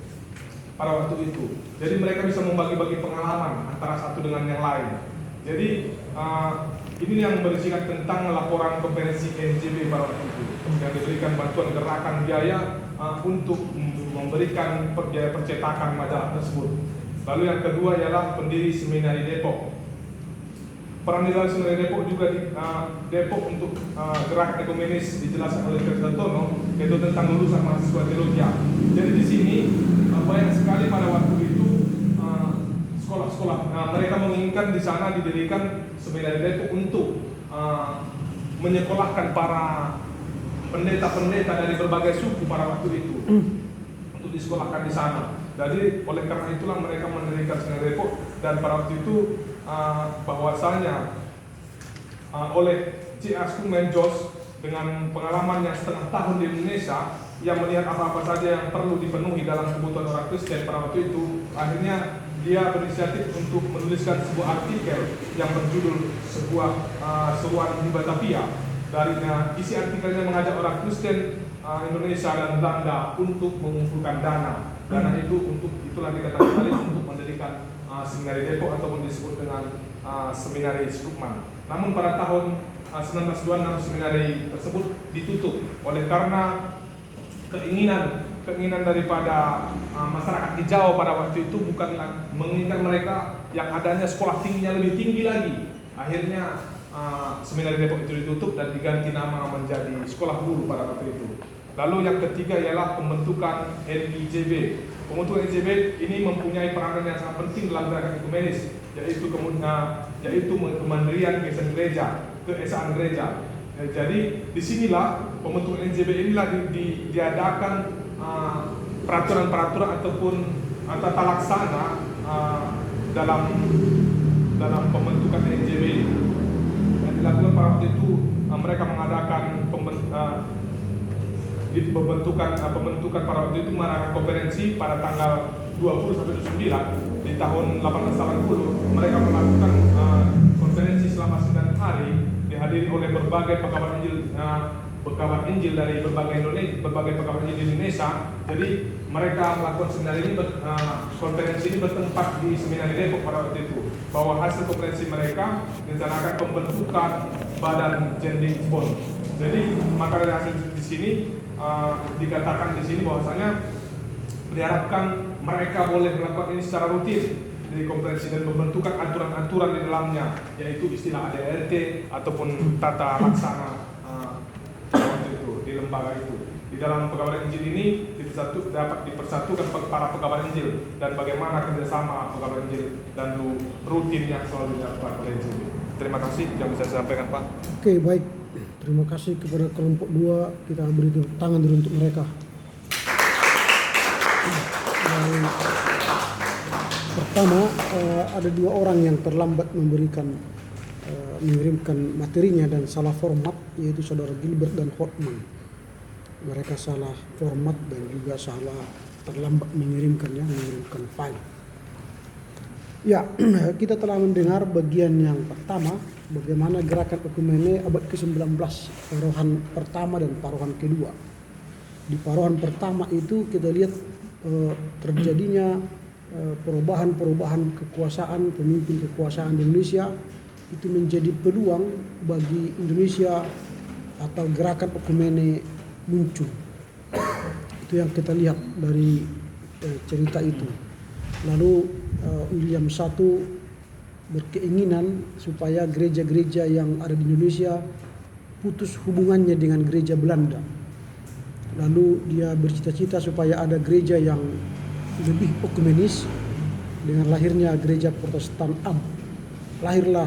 pada waktu itu. Jadi mereka bisa membagi-bagi pengalaman antara satu dengan yang lain. Jadi Ini yang berisikan tentang laporan konferensi NJB pada waktu itu yang diberikan bantuan gerakan biaya untuk memberikan biaya percetakan majalah tersebut. Lalu yang kedua ialah pendiri Seminari Depok. Peran di dalam Seminari Depok juga di Depok untuk gerakan ekumenis dijelaskan oleh Presiden Tono, yaitu tentang lulusan mahasiswa teologi. Jadi di sini banyak sekali pada waktu itu sekolah-sekolah. Mereka menginginkan di sana didirikan Seminari Depok untuk menyekolahkan para pendeta-pendeta dari berbagai suku pada waktu itu untuk disekolahkan di sana. Jadi oleh karena itulah mereka mendirikan Seminari Depok, dan pada waktu itu bahwasanya oleh C. Askum Menjos dengan pengalaman yang setengah tahun di Indonesia, yang melihat apa-apa saja yang perlu dipenuhi dalam kebutuhan orang Kristen pada waktu itu, akhirnya dia berinisiatif untuk menuliskan sebuah artikel yang berjudul sebuah seruan di Batavia. Darinya isi artikelnya mengajak orang Kristen Indonesia dan Belanda untuk mengumpulkan dana. Dana itu itulah dikatakan tadi untuk mendirikan Seminari Depok ataupun disebut dengan Seminari Skupman. Namun pada tahun 1926 seminari tersebut ditutup oleh karena keinginan daripada masyarakat di Jawa pada waktu itu bukanlah menginginkan mereka yang adanya sekolah tingginya lebih tinggi lagi. Akhirnya Seminari Depok itu ditutup dan diganti nama menjadi Sekolah Guru pada waktu itu. Lalu yang ketiga ialah pembentukan LIJB. Pembentukan LIJB ini mempunyai peranan yang sangat penting dalam gerakan ekumenis, yaitu kemandirian keesaan gereja. Jadi disinilah pembentukan LIJB inilah diadakan peraturan-peraturan ataupun tata laksana dalam pembentukan LIJB ini. Yang dilakukan pada waktu itu mereka mengadakan pembentukan pada waktu itu mengadakan konferensi pada tanggal 20 sampai 29 di tahun 1880. Mereka melakukan konferensi selama 9 hari dihadiri oleh berbagai pekabar Injil dari berbagai pekabar Injil di Indonesia. Jadi mereka melakukan seminari ini konferensi ini bertempat di Seminari Depok pada waktu itu. Bahwa hasil konferensi mereka direncanakan pembentukan Badan Jending Bond. Jadi maka dari hasil di sini dikatakan di sini bahwasanya diharapkan mereka boleh melakukan ini secara rutin dari konferensi dan membentukkan aturan-aturan di dalamnya, yaitu istilah ADRT ataupun tata laksana waktu itu di lembaga itu. Di dalam pekabaran Injil ini dapat dipersatukan para pekabar Injil dan bagaimana kerjasama pekabar Injil dan rutin yang selalu dilakukan oleh Injil. Terima kasih yang bisa saya sampaikan, Pak. Oke, baik. Terima kasih kepada kelompok 2, kita beri tepuk tangan dulu untuk mereka. Pertama, ada 2 orang yang terlambat mengirimkan materinya dan salah format, yaitu saudara Gilbert dan Hotman. Mereka salah format dan juga terlambat mengirimkan file. Ya, kita telah mendengar bagian yang pertama, bagaimana gerakan ekumene abad ke-19, paruhan pertama dan paruhan kedua. Di paruhan pertama itu kita lihat terjadinya perubahan kekuasaan, pemimpin kekuasaan di Indonesia itu menjadi peluang bagi Indonesia atau gerakan ekumene muncul. Itu yang kita lihat dari cerita itu. Lalu William I berkeinginan supaya gereja-gereja yang ada di Indonesia putus hubungannya dengan gereja Belanda. Lalu dia bercita-cita supaya ada gereja yang lebih ekumenis dengan lahirnya gereja Protestan Am. Lahirlah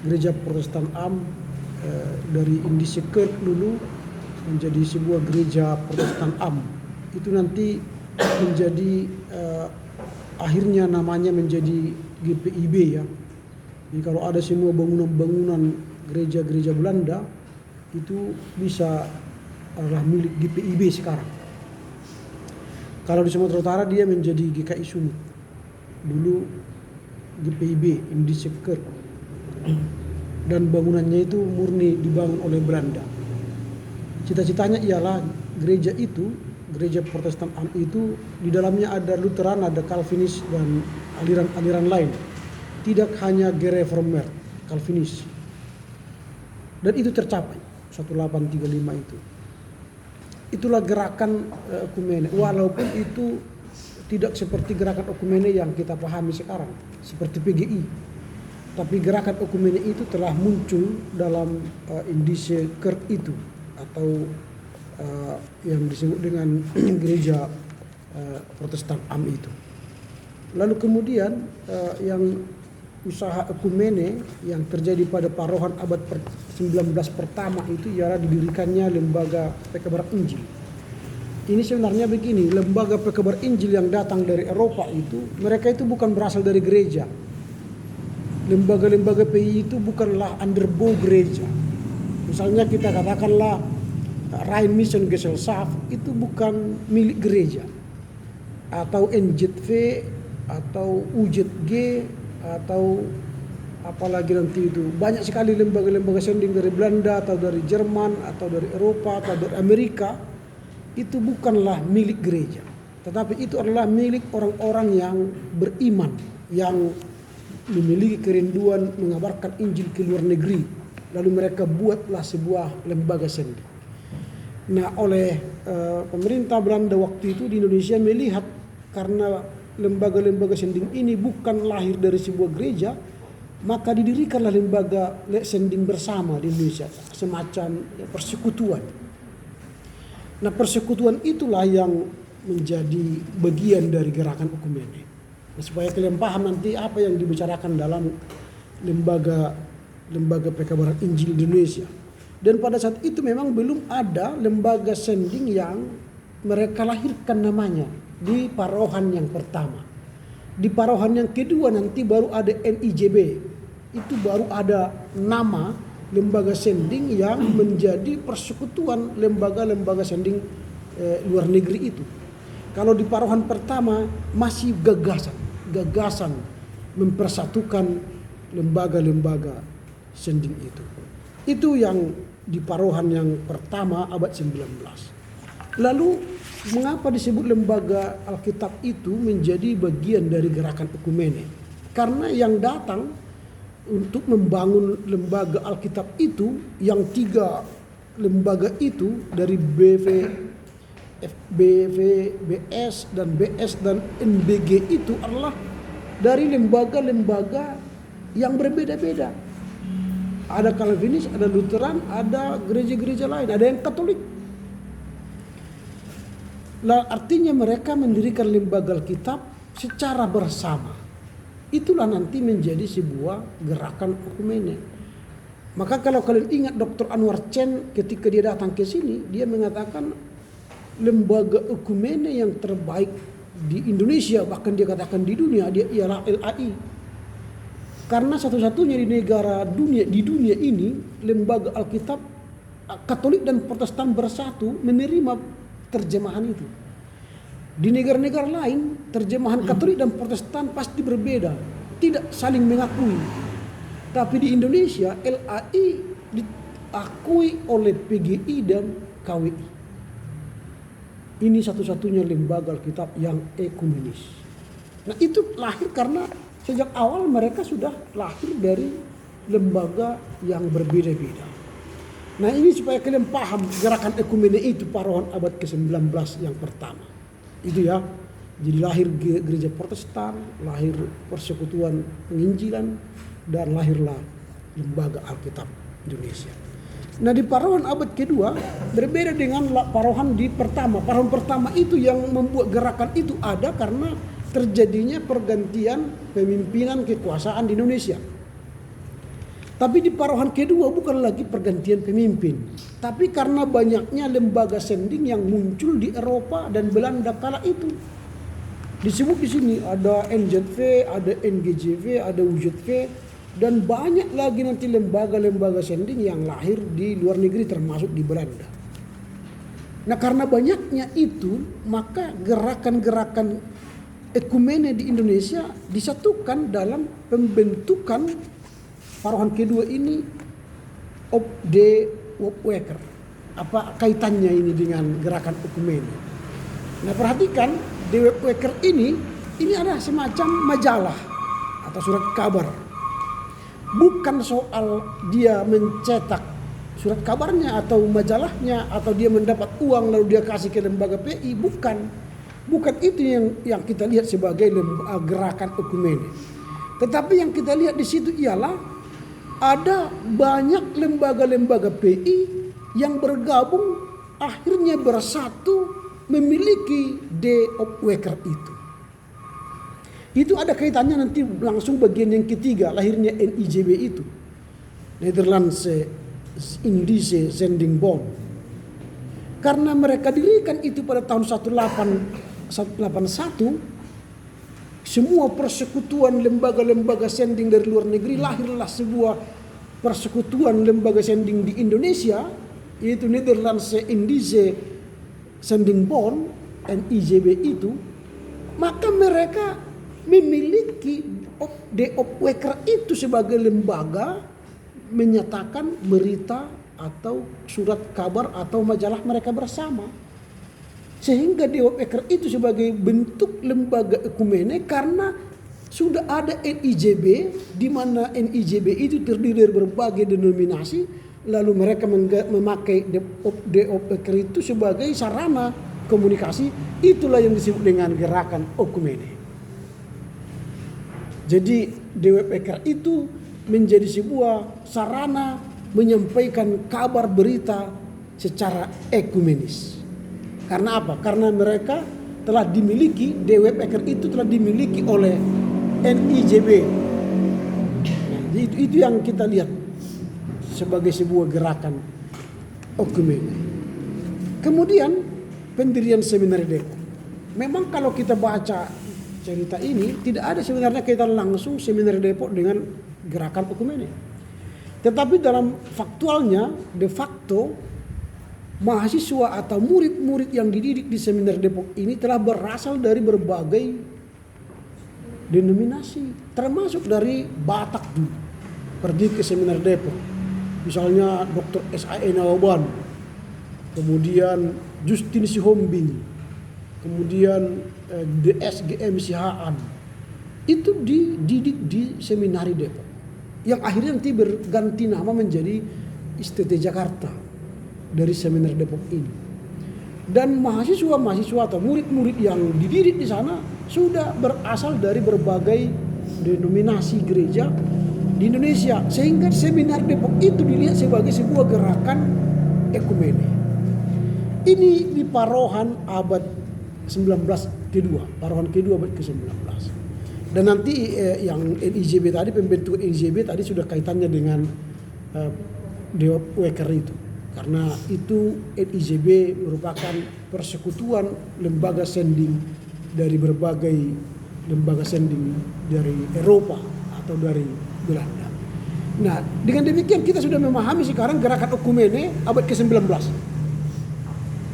gereja Protestan Am dari Indische Kerk dulu menjadi sebuah gereja Protestan Am. Itu nanti menjadi akhirnya namanya menjadi GPIB ya. Jadi kalau ada semua bangunan-bangunan gereja-gereja Belanda itu bisa adalah milik GPIB sekarang. Kalau di Sumatera Utara dia menjadi GKI Sumut. Dulu GPIB, Indische Kerk. Dan bangunannya itu murni dibangun oleh Belanda. Cita-citanya ialah gereja itu, gereja Protestan Am itu di dalamnya ada Lutheran, ada Calvinis dan aliran-aliran lain. Tidak hanya Gereformeerd, Calvinis. Dan itu tercapai 1835 itu. Itulah gerakan ekumene, walaupun itu tidak seperti gerakan ekumene yang kita pahami sekarang, seperti PGI. Tapi gerakan ekumene itu telah muncul dalam indise Kirk itu, atau yang disebut dengan gereja Protestan AM itu. Lalu kemudian yang usaha ekumene yang terjadi pada parohan abad 19 pertama itu ialah didirikannya lembaga pekabaran Injil. Ini sebenarnya begini, lembaga pekabar Injil yang datang dari Eropa itu, mereka itu bukan berasal dari gereja. Lembaga-lembaga PI itu bukanlah underbow gereja. Misalnya kita katakanlah Rhein Mission Gesellschaft itu bukan milik gereja. Atau NZV, atau UZG, atau apalagi nanti itu. Banyak sekali lembaga-lembaga sending dari Belanda, atau dari Jerman, atau dari Eropa, atau dari Amerika. Itu bukanlah milik gereja, tetapi itu adalah milik orang-orang yang beriman, yang memiliki kerinduan mengabarkan Injil ke luar negeri. Lalu mereka buatlah sebuah lembaga sendiri. Nah, oleh pemerintah Belanda waktu itu di Indonesia melihat karena lembaga-lembaga sending ini bukan lahir dari sebuah gereja, maka didirikanlah lembaga sending bersama di Indonesia, semacam persekutuan. Nah, persekutuan itulah yang menjadi bagian dari gerakan ekumene. Nah, supaya kalian paham nanti apa yang dibicarakan dalam lembaga pekabaran Injil di Indonesia. Dan pada saat itu memang belum ada lembaga sending yang mereka lahirkan namanya di parohan yang pertama. Di parohan yang kedua nanti baru ada NIJB. Itu baru ada nama lembaga sending yang menjadi persekutuan lembaga-lembaga sending luar negeri itu. Kalau di parohan pertama masih gagasan mempersatukan lembaga-lembaga sending itu. Itu yang di parohan yang pertama abad 19. Lalu mengapa disebut lembaga Alkitab itu menjadi bagian dari gerakan ekumene? Karena yang datang untuk membangun lembaga Alkitab itu, yang 3 lembaga itu dari BVBS dan BS dan NBG itu adalah dari lembaga-lembaga yang berbeda-beda. Ada Calvinis, ada Lutheran, ada gereja-gereja lain, ada yang Katolik. Lah, artinya mereka mendirikan lembaga Alkitab secara bersama. Itulah nanti menjadi sebuah gerakan ekumene. Maka kalau kalian ingat Dr. Anwar Chen ketika dia datang ke sini, dia mengatakan lembaga ekumene yang terbaik di Indonesia, bahkan dia katakan di dunia, dia ialah LAI. Karena satu-satunya di dunia ini lembaga Alkitab Katolik dan Protestan bersatu menerima terjemahan itu. Di negara-negara lain terjemahan Katolik dan Protestan pasti berbeda, tidak saling mengakui. Tapi di Indonesia LAI diakui oleh PGI dan KWI. Ini satu-satunya lembaga Alkitab yang ekumenis. Nah, itu lahir karena sejak awal mereka sudah lahir dari lembaga yang berbeda-beda. Nah, ini supaya kalian paham gerakan ekumene itu parohan abad ke-19 yang pertama. Itu ya. Jadi lahir gereja Protestan, lahir persekutuan penginjilan, dan lahirlah lembaga Alkitab Indonesia. Nah, di parohan abad kedua berbeda dengan parohan di pertama. Parohan pertama itu yang membuat gerakan itu ada karena terjadinya pergantian pemimpinan kekuasaan di Indonesia. Tapi di parohan kedua bukan lagi pergantian pemimpin, tapi karena banyaknya lembaga sending yang muncul di Eropa dan Belanda kala itu. Disebut di sini ada NZV, ada NGJV, ada UZV, dan banyak lagi nanti lembaga-lembaga sending yang lahir di luar negeri termasuk di Belanda. Nah, karena banyaknya itu, maka gerakan-gerakan ekumene di Indonesia disatukan dalam pembentukan parohan kedua ini De Wopweker. Apa kaitannya ini dengan gerakan ekumene? Nah, perhatikan De Wopweker ini ada semacam majalah atau surat kabar. Bukan soal dia mencetak surat kabarnya atau majalahnya, atau dia mendapat uang lalu dia kasih ke lembaga PI. Bukan itu yang kita lihat sebagai gerakan ekumene. Tetapi yang kita lihat di situ ialah ada banyak lembaga-lembaga PI yang bergabung akhirnya bersatu memiliki DOPWEKER itu. Itu ada kaitannya nanti langsung bagian yang ketiga, lahirnya NIJB itu. Nederlandse Indische Zendingbond. Karena mereka dirikan itu pada tahun 1881, semua persekutuan lembaga-lembaga sending dari luar negeri, lahirlah sebuah persekutuan lembaga sending di Indonesia, yaitu Nederlandse Indische Zendingbond, NIJB itu. Maka mereka memiliki DOPWEKER itu sebagai lembaga menyatakan berita atau surat kabar atau majalah mereka bersama. Sehingga DOPWEKER itu sebagai bentuk lembaga ekumene karena sudah ada NIJB, di mana NIJB itu terdiri dari berbagai denominasi, lalu mereka memakai DOPWEKER itu sebagai sarana komunikasi. Itulah yang disebut dengan gerakan ekumene. Jadi DOPWEKER itu menjadi sebuah sarana menyampaikan kabar berita secara ekumenis. Karena apa? Karena mereka telah dimiliki, DOPWEKER itu telah dimiliki oleh NIJB. Nah, itu yang kita lihat sebagai sebuah gerakan ekumene. Kemudian pendirian Seminari Depok. Memang kalau kita baca cerita ini, tidak ada sebenarnya kaitan langsung Seminari Depok dengan gerakan ekumene. Tetapi dalam faktualnya, de facto, mahasiswa atau murid-murid yang dididik di Seminari Depok ini telah berasal dari berbagai denominasi, termasuk dari Batak dulu pergi ke Seminari Depok. Misalnya Dr. S.A.E. Nawaban, kemudian Justin Sihombing, kemudian DSGM Sihaan, itu dididik di Seminari Depok, yang akhirnya nanti berganti nama menjadi ISTT Jakarta dari Seminari Depok ini. Dan mahasiswa-mahasiswa atau murid-murid yang dididik di sana sudah berasal dari berbagai denominasi gereja di Indonesia, sehingga Seminari Depok itu dilihat sebagai sebuah gerakan ekumene. Ini di Parohan abad 19 kedua, Parohan kedua abad ke-19. Dan nanti yang NIJB tadi, pembentukan NIJB tadi sudah kaitannya dengan DOPWEKER itu. Karena itu NIJB merupakan persekutuan lembaga sending dari berbagai lembaga sending dari Eropa atau dari Belanda. Nah, dengan demikian kita sudah memahami sekarang gerakan ekumene abad ke-19.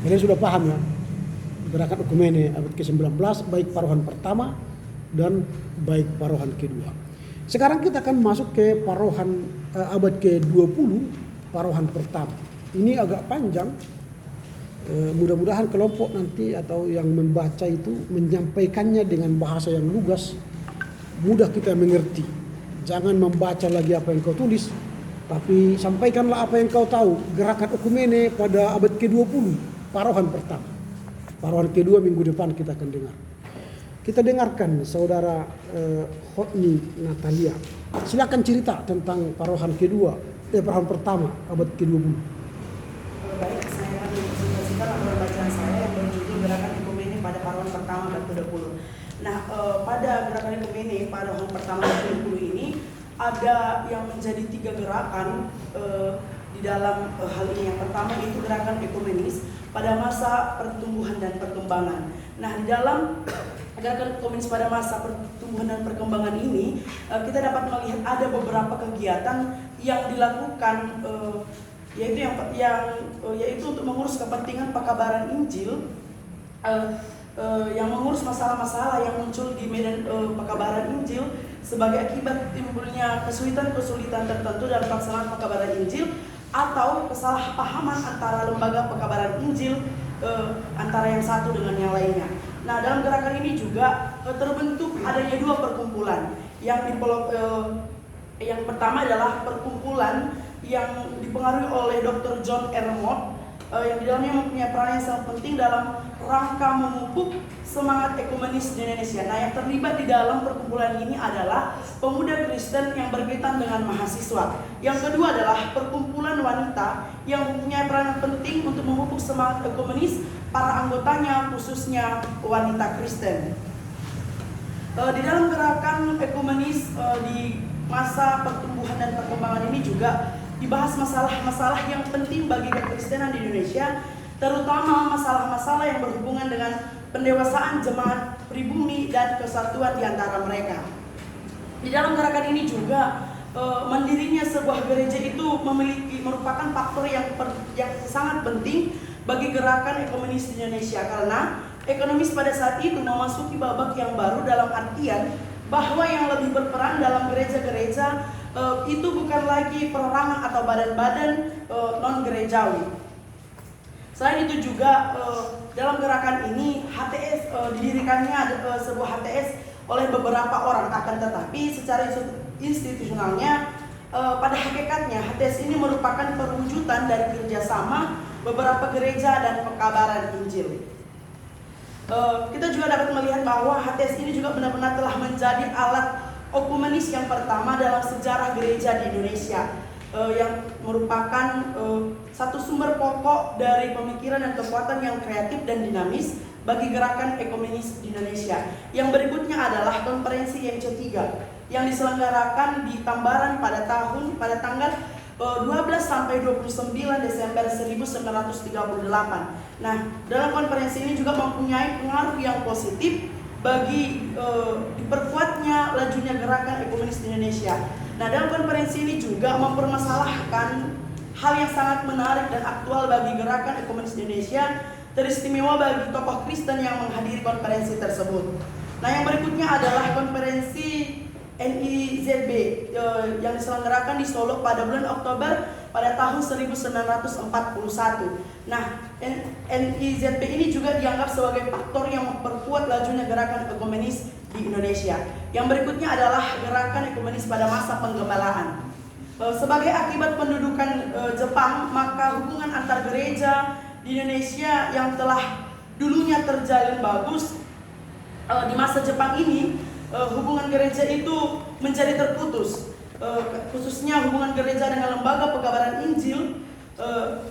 Kalian sudah paham ya? Gerakan ekumene abad ke-19, baik Parohan pertama dan baik Parohan kedua. Sekarang kita akan masuk ke Parohan abad ke-20, Parohan pertama. Ini agak panjang. Mudah-mudahan kelompok nanti atau yang membaca itu menyampaikannya dengan bahasa yang lugas, mudah kita mengerti. Jangan membaca lagi apa yang kau tulis, tapi sampaikanlah apa yang kau tahu. Gerakan ekumene pada abad ke-20, Parohan pertama. Parohan kedua minggu depan kita akan dengar. Kita dengarkan saudara Hotni Natalia. Silakan cerita tentang Parohan kedua, Parohan pertama abad ke-20. Baik, saya akan menceritakan laporan bacaan saya yang berjudul Gerakan Ekumene pada Parohan pertama abad ke-20. Nah, pada Gerakan Ekumene Parohan pertama abad ke-20 ini ada yang menjadi 3 gerakan di dalam hal ini. Yang pertama itu gerakan ekumenis pada masa pertumbuhan dan perkembangan. Nah, di dalam gerakan ekumenis pada masa pertumbuhan dan perkembangan ini kita dapat melihat ada beberapa kegiatan yang dilakukan, yaitu untuk mengurus kepentingan pekabaran Injil, yang mengurus masalah-masalah yang muncul di medan pekabaran Injil sebagai akibat timbulnya kesulitan-kesulitan tertentu dalam pelaksanaan pekabaran Injil, atau kesalahpahaman antara lembaga pekabaran Injil antara yang satu dengan yang lainnya. Nah, dalam gerakan ini juga terbentuk adanya 2 perkumpulan. Yang pertama adalah perkumpulan yang dipengaruhi oleh Dr. John R. Mott, yang di dalamnya mempunyai peran yang sangat penting dalam rangka memupuk semangat ekumenis di Indonesia. Nah, yang terlibat di dalam perkumpulan ini adalah pemuda Kristen yang berkaitan dengan mahasiswa. Yang kedua adalah perkumpulan wanita yang mempunyai peran penting untuk memupuk semangat ekumenis para anggotanya, khususnya wanita Kristen. Di dalam gerakan ekumenis di masa pertumbuhan dan perkembangan ini juga dibahas masalah-masalah yang penting bagi kekristenan di Indonesia, terutama masalah-masalah yang berhubungan dengan pendewasaan jemaat pribumi dan kesatuan di antara mereka. Di dalam gerakan ini juga mandirinya sebuah gereja itu merupakan faktor yang sangat penting bagi gerakan ekumenis di Indonesia, karena ekonomis pada saat itu memasuki babak yang baru dalam artian bahwa yang lebih berperan dalam gereja-gereja itu bukan lagi perorangan atau badan-badan non-gerejawi. Selain itu juga dalam gerakan ini HTS didirikannya sebuah HTS oleh beberapa orang, akan tetapi secara institusionalnya pada hakikatnya HTS ini merupakan perwujudan dari kerjasama beberapa gereja dan pekabaran Injil. Kita juga dapat melihat bahwa HTS ini juga benar-benar telah menjadi alat ekumenis yang pertama dalam sejarah gereja di Indonesia, yang merupakan satu sumber pokok dari pemikiran dan kekuatan yang kreatif dan dinamis bagi gerakan ekumenis di Indonesia. Yang berikutnya adalah konferensi YMC 3 yang diselenggarakan di Tambaran pada tanggal 12 sampai 29 Desember 1938. Nah, dalam konferensi ini juga mempunyai pengaruh yang positif bagi diperkuatnya lajunya gerakan ekumenis di Indonesia. Nah, dalam konferensi ini juga mempermasalahkan hal yang sangat menarik dan aktual bagi gerakan ekumenis di Indonesia, teristimewa bagi tokoh Kristen yang menghadiri konferensi tersebut. Nah, yang berikutnya adalah konferensi NIZB yang diselenggarakan di Solo pada bulan Oktober pada tahun 1941. Nah, NIZB ini juga dianggap sebagai faktor yang memperkuat lajunya gerakan ekumenis di Indonesia. Yang berikutnya adalah gerakan ekumenis pada masa penggembalaan. Sebagai akibat pendudukan Jepang, maka hubungan antar gereja di Indonesia yang telah dulunya terjalin bagus di masa Jepang ini, hubungan gereja itu menjadi terputus. Khususnya hubungan gereja dengan lembaga pekabaran Injil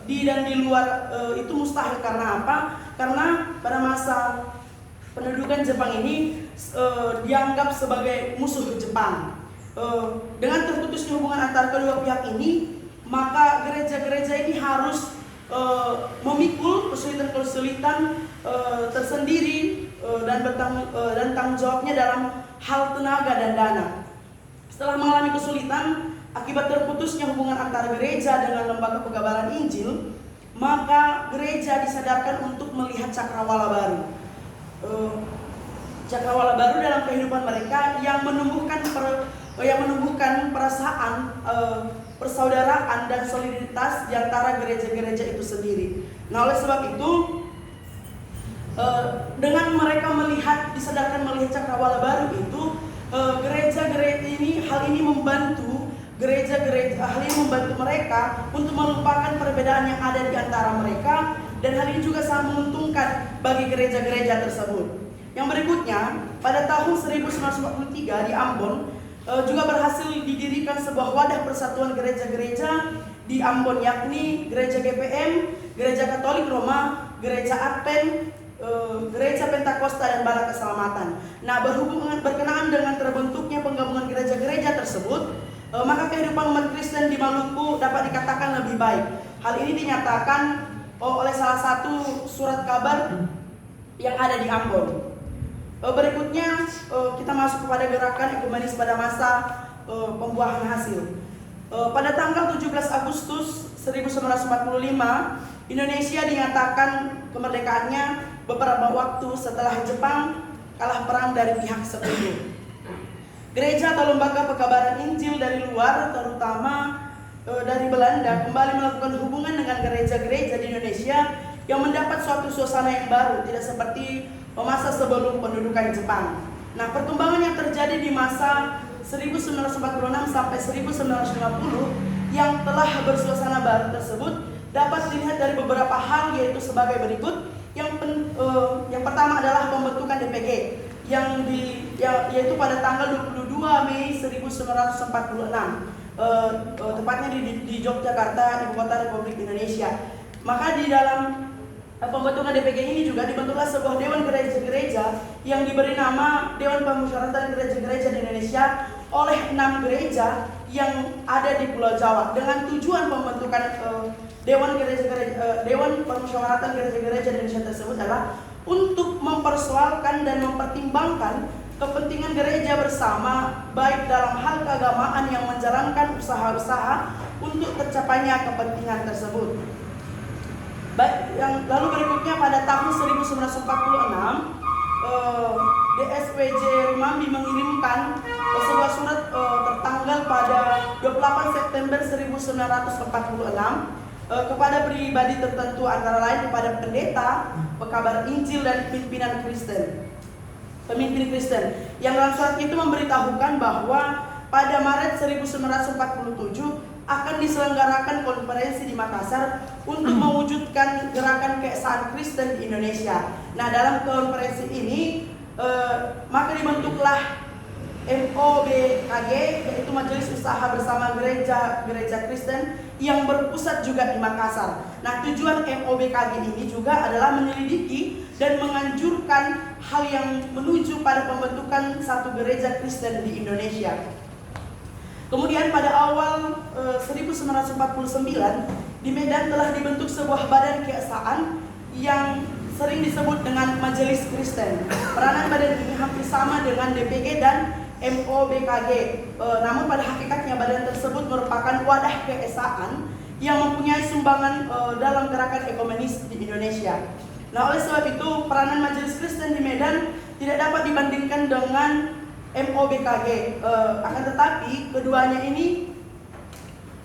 di dan di luar itu mustahil. Karena apa? Karena pada masa pendudukan Jepang ini dianggap sebagai musuh Jepang. Dengan terputusnya hubungan antara kedua pihak ini, maka gereja-gereja ini harus memikul kesulitan-kesulitan tersendiri dan tanggung jawabnya dalam hal tenaga dan dana. Setelah mengalami kesulitan akibat terputusnya hubungan antara gereja dengan lembaga pekabaran Injil, maka gereja disadarkan untuk melihat cakrawala baru. Cakrawala baru dalam kehidupan mereka yang menumbuhkan perasaan persaudaraan dan soliditas di antara gereja-gereja itu sendiri. Nah, oleh sebab itu dengan mereka disadarkan melihat cakrawala baru itu, gereja-gereja ini hal ini membantu mereka untuk melupakan perbedaan yang ada di antara mereka, dan hal ini juga sangat menguntungkan bagi gereja-gereja tersebut. Yang berikutnya, pada tahun 1943 di Ambon juga berhasil didirikan sebuah wadah persatuan gereja-gereja di Ambon, yakni Gereja GPM, Gereja Katolik Roma, Gereja Advent, Gereja Pentakosta dan Bala Keselamatan. Nah, berkenaan dengan terbentuknya penggabungan gereja-gereja tersebut, maka kehidupan umat Kristen di Maluku dapat dikatakan lebih baik. Hal ini dinyatakan oleh salah satu surat kabar yang ada di Ambon. Berikutnya kita masuk kepada gerakan ekumenis pada masa pembuahan hasil. Pada tanggal 17 Agustus 1945, Indonesia dinyatakan kemerdekaannya beberapa waktu setelah Jepang kalah perang dari pihak sekutu. Gereja atau lembaga pekabaran Injil dari luar, terutama dari Belanda, kembali melakukan hubungan dengan gereja-gereja di Indonesia yang mendapat suatu suasana yang baru, tidak seperti masa sebelum pendudukan Jepang. Nah, perkembangan yang terjadi di masa 1946 sampai 1950 yang telah bersuasana baru tersebut dapat dilihat dari beberapa hal, yaitu sebagai berikut. Yang pertama adalah pembentukan DPG yaitu pada tanggal 22 Mei 1946, tepatnya di Yogyakarta, ibu kota Republik Indonesia. Maka di dalam pembentukan DPG ini juga dibentuklah sebuah dewan gereja-gereja yang diberi nama Dewan Permusyawaratan Gereja-Gereja di Indonesia oleh 6 gereja yang ada di Pulau Jawa, dengan tujuan pembentukan Dewan Permusyawaratan Gereja-Gereja di Indonesia tersebut adalah untuk mempersoalkan dan mempertimbangkan kepentingan gereja bersama, baik dalam hal keagamaan yang menjalankan usaha-usaha untuk tercapainya kepentingan tersebut. Baik, yang lalu berikutnya pada tahun 1946 DSWJ Rumambi mengirimkan sebuah surat tertanggal pada 28 September 1946 kepada pribadi tertentu, antara lain kepada pendeta, pekabar Injil, dan pemimpin Kristen, yang dalam surat itu memberitahukan bahwa pada Maret 1947 akan diselenggarakan konferensi di Makassar untuk mewujudkan gerakan keesaan Kristen di Indonesia. Nah, dalam konferensi ini maka dibentuklah MOBKG, yaitu Majelis Usaha Bersama Gereja Kristen, yang berpusat juga di Makassar. Nah, tujuan MOBKG ini juga adalah menyelidiki dan menganjurkan hal yang menuju pada pembentukan satu gereja Kristen di Indonesia. Kemudian pada awal 1949 di Medan telah dibentuk sebuah badan keesaan yang sering disebut dengan Majelis Kristen. Peranan badan ini hampir sama dengan DPG dan MOBKG. Namun pada hakikatnya badan tersebut merupakan wadah keesaan yang mempunyai sumbangan dalam gerakan ekumenis di Indonesia. Nah, oleh sebab itu peranan Majelis Kristen di Medan tidak dapat dibandingkan dengan MOBKG. Akan tetapi keduanya ini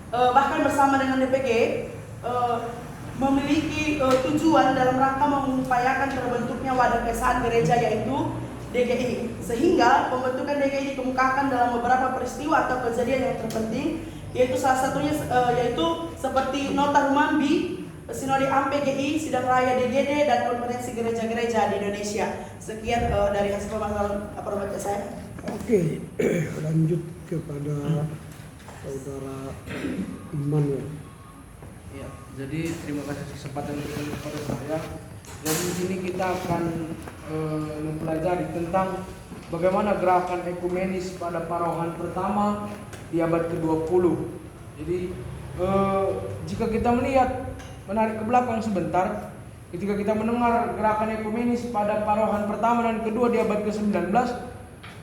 bahkan bersama dengan DPG memiliki tujuan dalam rangka mengupayakan terbentuknya wadah keesaan gereja, yaitu DGI. Sehingga pembentukan DGI dikemukakan dalam beberapa peristiwa atau kejadian yang terpenting, yaitu salah satunya yaitu seperti Nota Rumambi, Sinode AMPGI, Sidang Raya DGD, dan Konferensi Gereja-Gereja di Indonesia. Sekian dari hasil pembahasan saya. Oke, lanjut kepada saudara Immanuel. Ya, jadi terima kasih kesempatan kepada saya. Dan di sini kita akan mempelajari tentang bagaimana gerakan ekumenis pada parohan pertama di abad ke-20. Jadi jika kita menarik ke belakang sebentar, ketika kita mendengar gerakan ekumenis pada parohan pertama dan kedua di abad ke-19,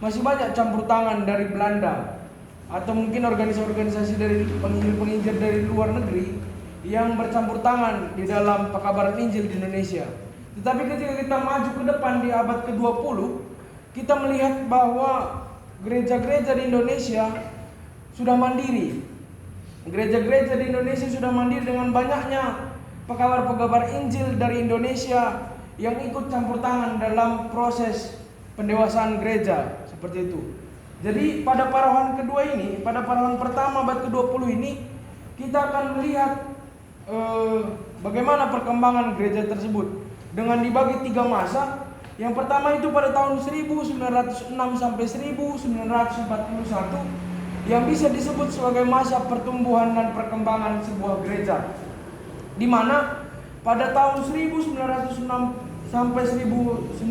masih banyak campur tangan dari Belanda atau mungkin organisasi-organisasi dari penginjil-penginjil dari luar negeri yang bercampur tangan di dalam pekabaran Injil di Indonesia. Tetapi ketika kita maju ke depan di abad ke-20, kita melihat bahwa gereja-gereja di Indonesia sudah mandiri. Gereja-gereja di Indonesia sudah mandiri dengan banyaknya pekabar-pekabar Injil dari Indonesia yang ikut campur tangan dalam proses pendewasaan gereja, seperti itu. Jadi pada parohan kedua ini, pada parohan pertama abad ke-20 ini, kita akan melihat bagaimana perkembangan gereja tersebut dengan dibagi 3 masa. Yang pertama itu pada tahun 1906 sampai 1941 yang bisa disebut sebagai masa pertumbuhan dan perkembangan sebuah gereja, di mana pada tahun 1906 sampai 1941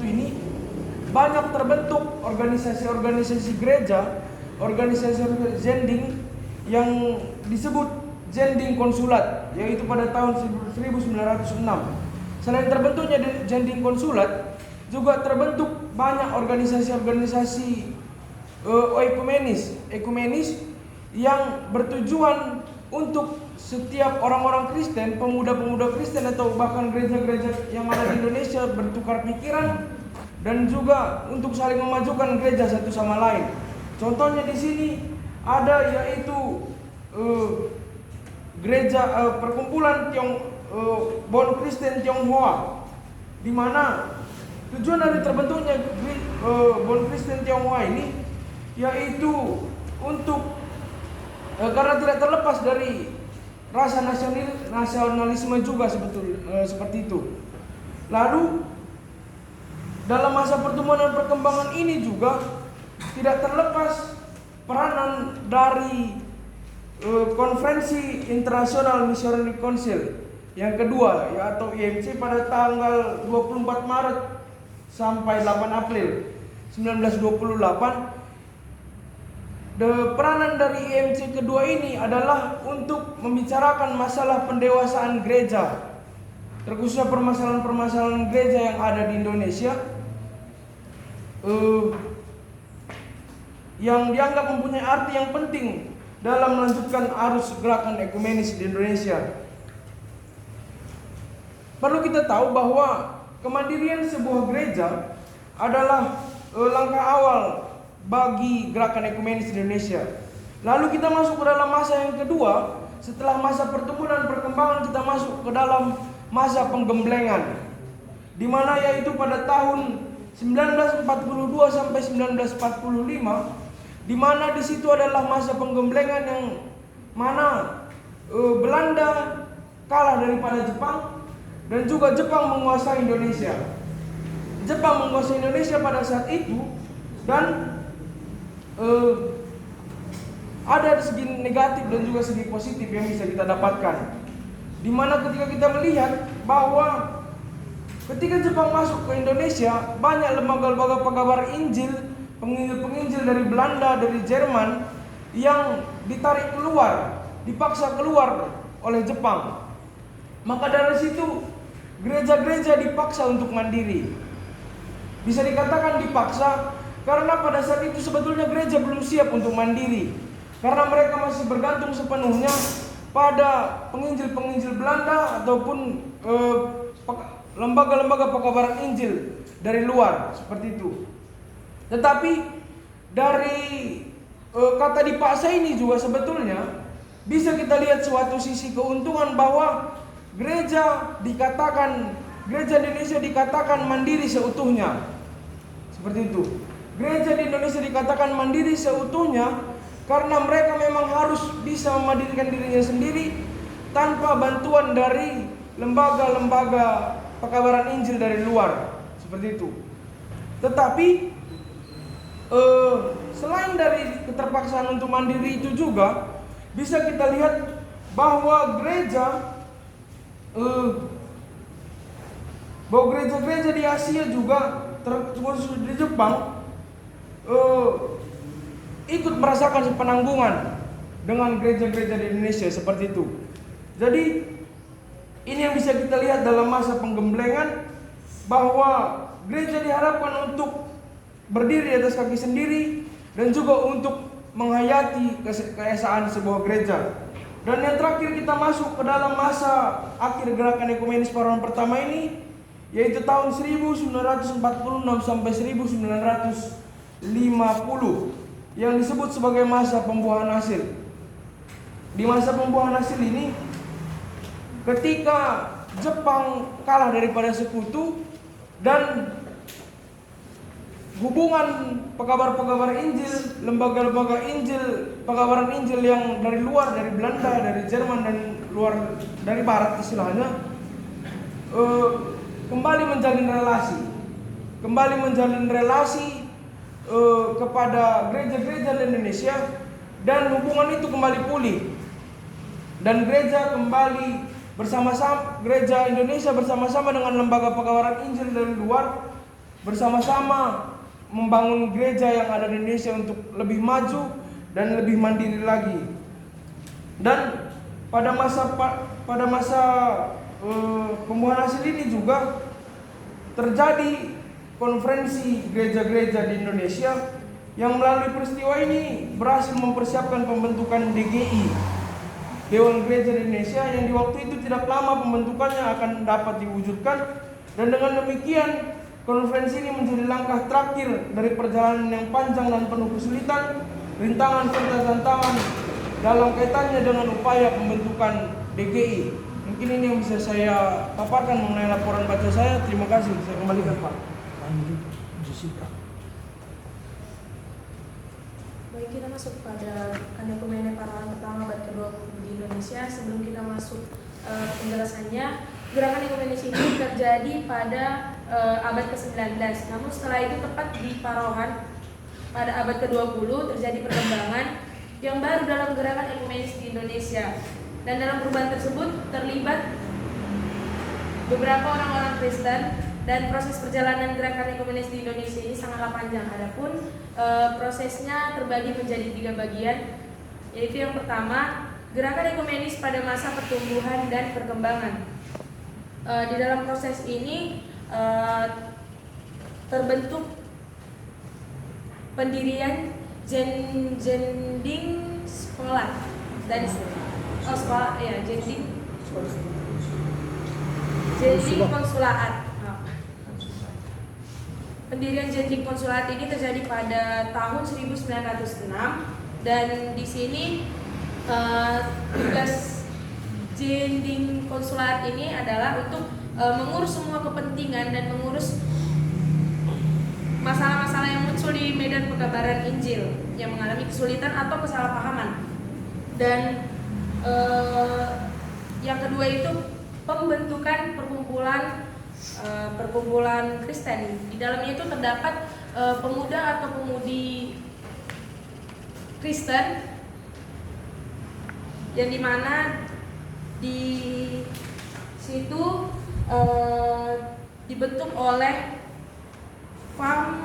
ini banyak terbentuk organisasi-organisasi gereja, organisasi zending yang disebut zending konsulat, yaitu pada tahun 1906. Selain terbentuknya zending konsulat, juga terbentuk banyak organisasi-organisasi ekumenis yang bertujuan untuk setiap orang-orang Kristen, pemuda-pemuda Kristen atau bahkan gereja-gereja yang ada di Indonesia bertukar pikiran dan juga untuk saling memajukan gereja satu sama lain. Contohnya di sini ada yaitu gereja perkumpulan Bon Kristen Tionghoa, di mana tujuan dari terbentuknya Bon Kristen Tionghoa ini yaitu untuk karena tidak terlepas dari rasa nasionalisme juga seperti itu. Lalu dalam masa pertumbuhan dan perkembangan ini juga tidak terlepas peranan dari Konferensi International Missionary Council yang kedua, atau IMC, pada tanggal 24 Maret sampai 8 April 1928. Peranan dari IMC kedua ini adalah untuk membicarakan masalah pendewasaan gereja, terkhususnya permasalahan-permasalahan gereja yang ada di Indonesia, yang dianggap mempunyai arti yang penting dalam melanjutkan arus gerakan ekumenis di Indonesia. Perlu kita tahu bahwa kemandirian sebuah gereja adalah langkah awal bagi gerakan ekumenis di Indonesia. Lalu kita masuk ke dalam masa yang kedua. Setelah masa pertumbuhan dan perkembangan, kita masuk ke dalam masa penggemblengan, di mana yaitu pada tahun 1942 sampai 1945, di mana di situ adalah masa penggemblengan yang mana Belanda kalah daripada Jepang, dan juga Jepang menguasai Indonesia. Jepang menguasai Indonesia pada saat itu, dan ada segi negatif dan juga segi positif yang bisa kita dapatkan. Di mana ketika kita melihat bahwa ketika Jepang masuk ke Indonesia, banyak lembaga-lembaga pekabar Injil, penginjil-penginjil dari Belanda, dari Jerman yang ditarik keluar, dipaksa keluar oleh Jepang. Maka dari situ gereja-gereja dipaksa untuk mandiri. Bisa dikatakan dipaksa karena pada saat itu sebetulnya gereja belum siap untuk mandiri, karena mereka masih bergantung sepenuhnya pada penginjil-penginjil Belanda ataupun lembaga-lembaga pekabaran Injil dari luar, seperti itu. Tetapi dari kata dipaksa ini juga sebetulnya bisa kita lihat suatu sisi keuntungan, bahwa gereja Indonesia dikatakan mandiri seutuhnya. Seperti itu. Gereja di Indonesia dikatakan mandiri seutuhnya karena mereka memang harus bisa memandirikan dirinya sendiri tanpa bantuan dari lembaga-lembaga pekabaran Injil dari luar. Seperti itu. Tetapi selain dari keterpaksaan untuk mandiri itu juga bisa kita lihat bahwa gereja-gereja di Asia juga, terkhusus di Jepang, ikut merasakan penanggungan dengan gereja-gereja di Indonesia, seperti itu. Jadi ini yang bisa kita lihat dalam masa penggemblengan, bahwa gereja diharapkan untuk berdiri di atas kaki sendiri dan juga untuk menghayati keesaan sebuah gereja. Dan yang terakhir kita masuk ke dalam masa akhir gerakan ekumenis Parohan pertama ini, yaitu tahun 1946 sampai 1950 yang disebut sebagai masa pembuahan hasil. Di masa pembuahan hasil ini, ketika Jepang kalah daripada sekutu dan hubungan pekabar-pekabar Injil, lembaga-lembaga Injil, pekabaran Injil yang dari luar, dari Belanda, dari Jerman dan luar dari Barat istilahnya, kembali menjalin relasi kepada gereja-gereja di Indonesia, dan hubungan itu kembali pulih, dan gereja kembali bersama-sama, gereja Indonesia bersama-sama dengan lembaga pekabaran Injil dari luar bersama-sama membangun gereja yang ada di Indonesia untuk lebih maju dan lebih mandiri lagi. Dan pada masa pembuahan hasil ini juga terjadi konferensi gereja-gereja di Indonesia yang melalui peristiwa ini berhasil mempersiapkan pembentukan DGI, Dewan Gereja di Indonesia, yang di waktu itu tidak lama pembentukannya akan dapat diwujudkan. Dan dengan demikian konferensi ini menjadi langkah terakhir dari perjalanan yang panjang dan penuh kesulitan, rintangan serta tantangan dalam kaitannya dengan upaya pembentukan DGI. Mungkin ini yang bisa saya paparkan mengenai laporan baca saya. Terima kasih. Saya kembalikan Pak. Baik, kita masuk pada Ekumene Parohan pertama abad ke-20 di Indonesia. Sebelum kita masuk penjelasannya, gerakan ekumenis ini terjadi pada abad ke-19. Namun setelah itu tepat di Parohan pada abad ke-20 terjadi perkembangan yang baru dalam gerakan ekumenis di Indonesia. Dan dalam perubahan tersebut terlibat beberapa orang-orang Kristen, dan proses perjalanan gerakan ekumenis di Indonesia ini sangatlah panjang. Adapun prosesnya terbagi menjadi 3 bagian, yaitu yang pertama, gerakan ekumenis pada masa pertumbuhan dan perkembangan. Di dalam proses ini terbentuk pendirian Zending Sekolah dan sekolah ya Zending Konsulaat. Pendirian Zending Konsulaat ini terjadi pada tahun 1906, dan di sini tugas Zending Konsulaat ini adalah untuk mengurus semua kepentingan dan mengurus masalah-masalah yang muncul di medan pengabaran Injil yang mengalami kesulitan atau kesalahpahaman. Dan yang kedua itu pembentukan perkumpulan Kristen. Di dalamnya itu terdapat pemuda atau pemudi Kristen, yang dimana di situ dibentuk oleh Van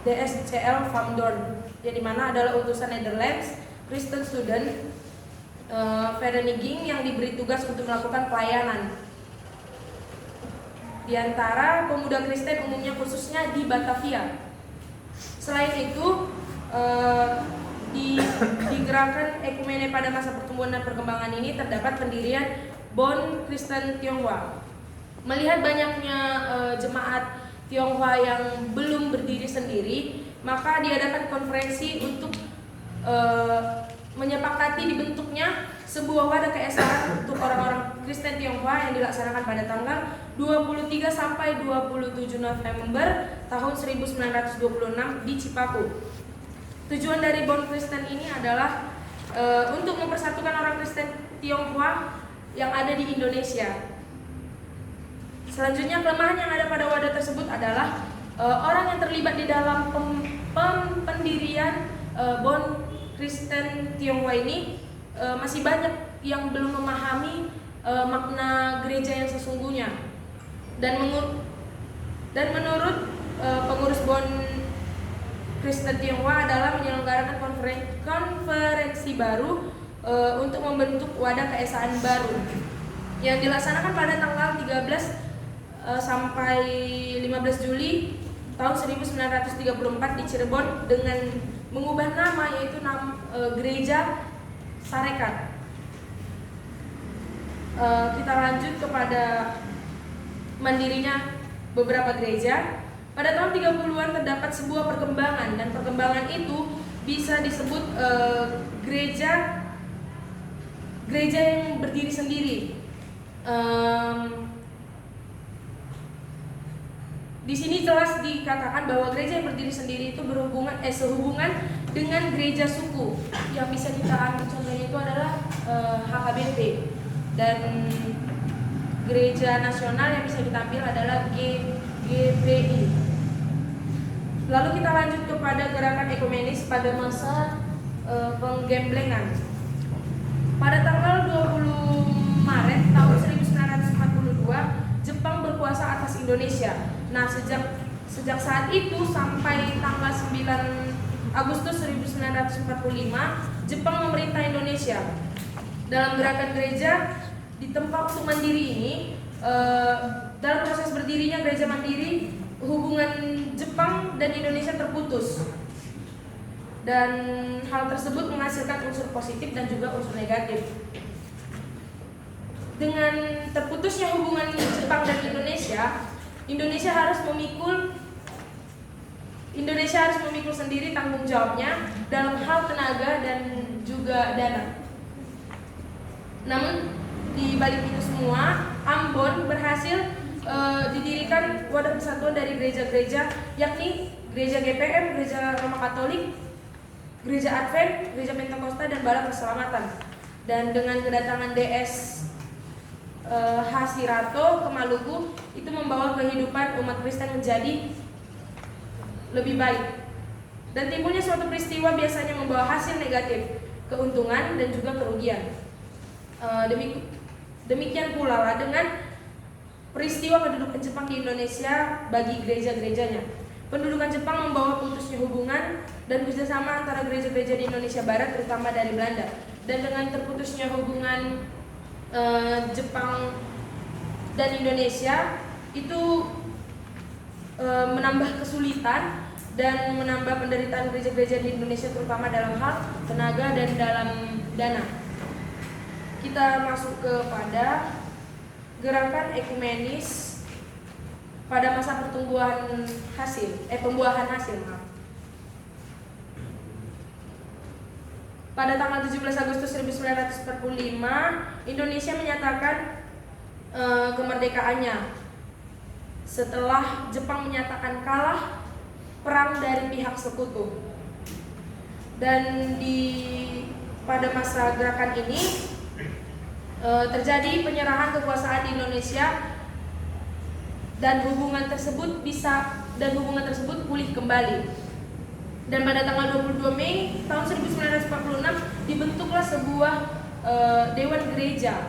DSCL Van Dorn, yang dimana adalah utusan Netherlands Kristen Student Vereniging yang diberi tugas untuk melakukan pelayanan di antara pemuda Kristen umumnya, khususnya di Batavia. Selain itu, di gerakan ekumene pada masa pertumbuhan dan perkembangan ini terdapat pendirian Bond Kristen Tionghoa. Melihat banyaknya jemaat Tionghoa yang belum berdiri sendiri, maka diadakan konferensi untuk menyepakati dibentuknya sebuah wadah keesaan untuk orang-orang Kristen Tionghoa yang dilaksanakan pada tanggal 23 sampai 27 November tahun 1926 di Cipaku. Tujuan dari Bond Kristen ini adalah untuk mempersatukan orang Kristen Tionghoa yang ada di Indonesia. Selanjutnya, kelemahan yang ada pada wadah tersebut adalah orang yang terlibat di dalam pendirian Bond Kristen Tionghoa ini masih banyak yang belum memahami makna gereja yang sesungguhnya. Dan menurut pengurus Bond Kristen Tionghoa adalah menyelenggarakan konferensi baru untuk membentuk wadah keesaan baru yang dilaksanakan pada tanggal 13 sampai 15 Juli tahun 1934 di Cirebon dengan mengubah nama, yaitu Gereja Sarekat. Kita lanjut kepada mandirinya beberapa gereja. Pada tahun 30-an terdapat sebuah perkembangan, dan perkembangan itu bisa disebut gereja yang berdiri sendiri. Di sini jelas dikatakan bahwa gereja yang berdiri sendiri itu sehubungan dengan gereja suku. Yang bisa kita ambil contohnya itu adalah HKBP, dan gereja nasional yang bisa kita ambil adalah GPI. Lalu kita lanjut kepada gerakan ekumenis pada masa penggemblengan. Pada tanggal 20 Maret tahun 1942, Jepang berkuasa atas Indonesia. Nah, sejak saat itu sampai tanggal 9 Agustus 1945, Jepang memerintah Indonesia. Dalam gerakan gereja di tempat untuk mandiri ini, dalam proses berdirinya gereja mandiri, hubungan Jepang dan Indonesia terputus. Dan hal tersebut menghasilkan unsur positif dan juga unsur negatif. Dengan terputusnya hubungan Jepang dan Indonesia harus memikul sendiri tanggung jawabnya dalam hal tenaga dan juga dana. Namun di balik itu semua, Ambon berhasil didirikan wadah persatuan dari gereja-gereja, yakni Gereja GPM, Gereja Roma Katolik, Gereja Advent, Gereja Pentakosta, dan Bala Perselamatan. Dan dengan kedatangan DS Hasirato ke Maluku, itu membawa kehidupan umat Kristen menjadi lebih baik. Dan timbulnya suatu peristiwa biasanya membawa hasil negatif, keuntungan dan juga kerugian. Demikian pula lah dengan peristiwa kedudukan Jepang di Indonesia bagi gereja-gerejanya. Pendudukan Jepang membawa putusnya hubungan dan kerjasama antara gereja-gereja di Indonesia Barat, terutama dari Belanda. Dan dengan terputusnya hubungan Jepang dan Indonesia, itu menambah kesulitan dan menambah penderitaan gereja-gereja di Indonesia, terutama dalam hal tenaga dan dalam dana. Kita masuk kepada gerakan ekumenis pada masa pembuahan hasil. Pada tanggal 17 Agustus 1945, Indonesia menyatakan kemerdekaannya setelah Jepang menyatakan kalah perang dari pihak sekutu. Dan pada masa gerakan ini terjadi penyerahan kekuasaan di Indonesia, dan hubungan tersebut pulih kembali. Dan pada tanggal 22 Mei tahun 1946 dibentuklah sebuah Dewan Gereja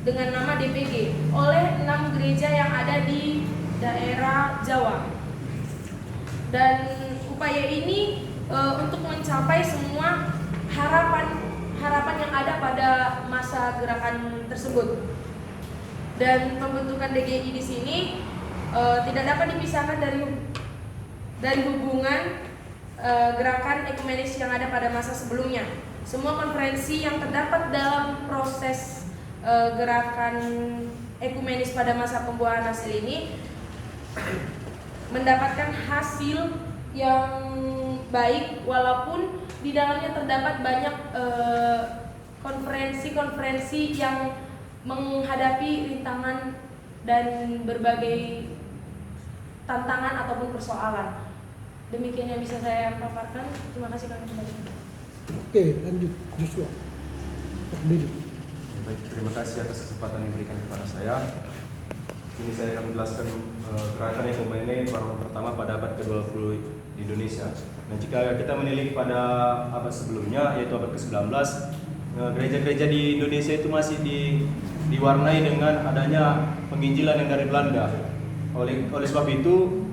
dengan nama DPG oleh 6 gereja yang ada di daerah Jawa. Dan upaya ini untuk mencapai semua harapan yang ada pada masa gerakan tersebut. Dan pembentukan DGI di sini tidak dapat dipisahkan dari hubungan gerakan ekumenis yang ada pada masa sebelumnya. Semua konferensi yang terdapat dalam proses gerakan ekumenis pada masa pembuahan hasil ini mendapatkan hasil yang baik, walaupun di dalamnya terdapat banyak konferensi-konferensi yang menghadapi rintangan dan berbagai tantangan ataupun persoalan. Demikian yang bisa saya paparkan. Terima kasih kami kembali. Oke, lanjut Joshua. Berdiri. Baik, terima kasih atas kesempatan yang diberikan kepada saya. Ini saya akan menjelaskan gerakan ekumenis pertama pada abad ke-20 di Indonesia. Dan jika kita menilik pada abad sebelumnya, yaitu abad ke-19, gereja-gereja di Indonesia itu masih diwarnai dengan adanya penginjilan yang dari Belanda. Oleh sebab itu,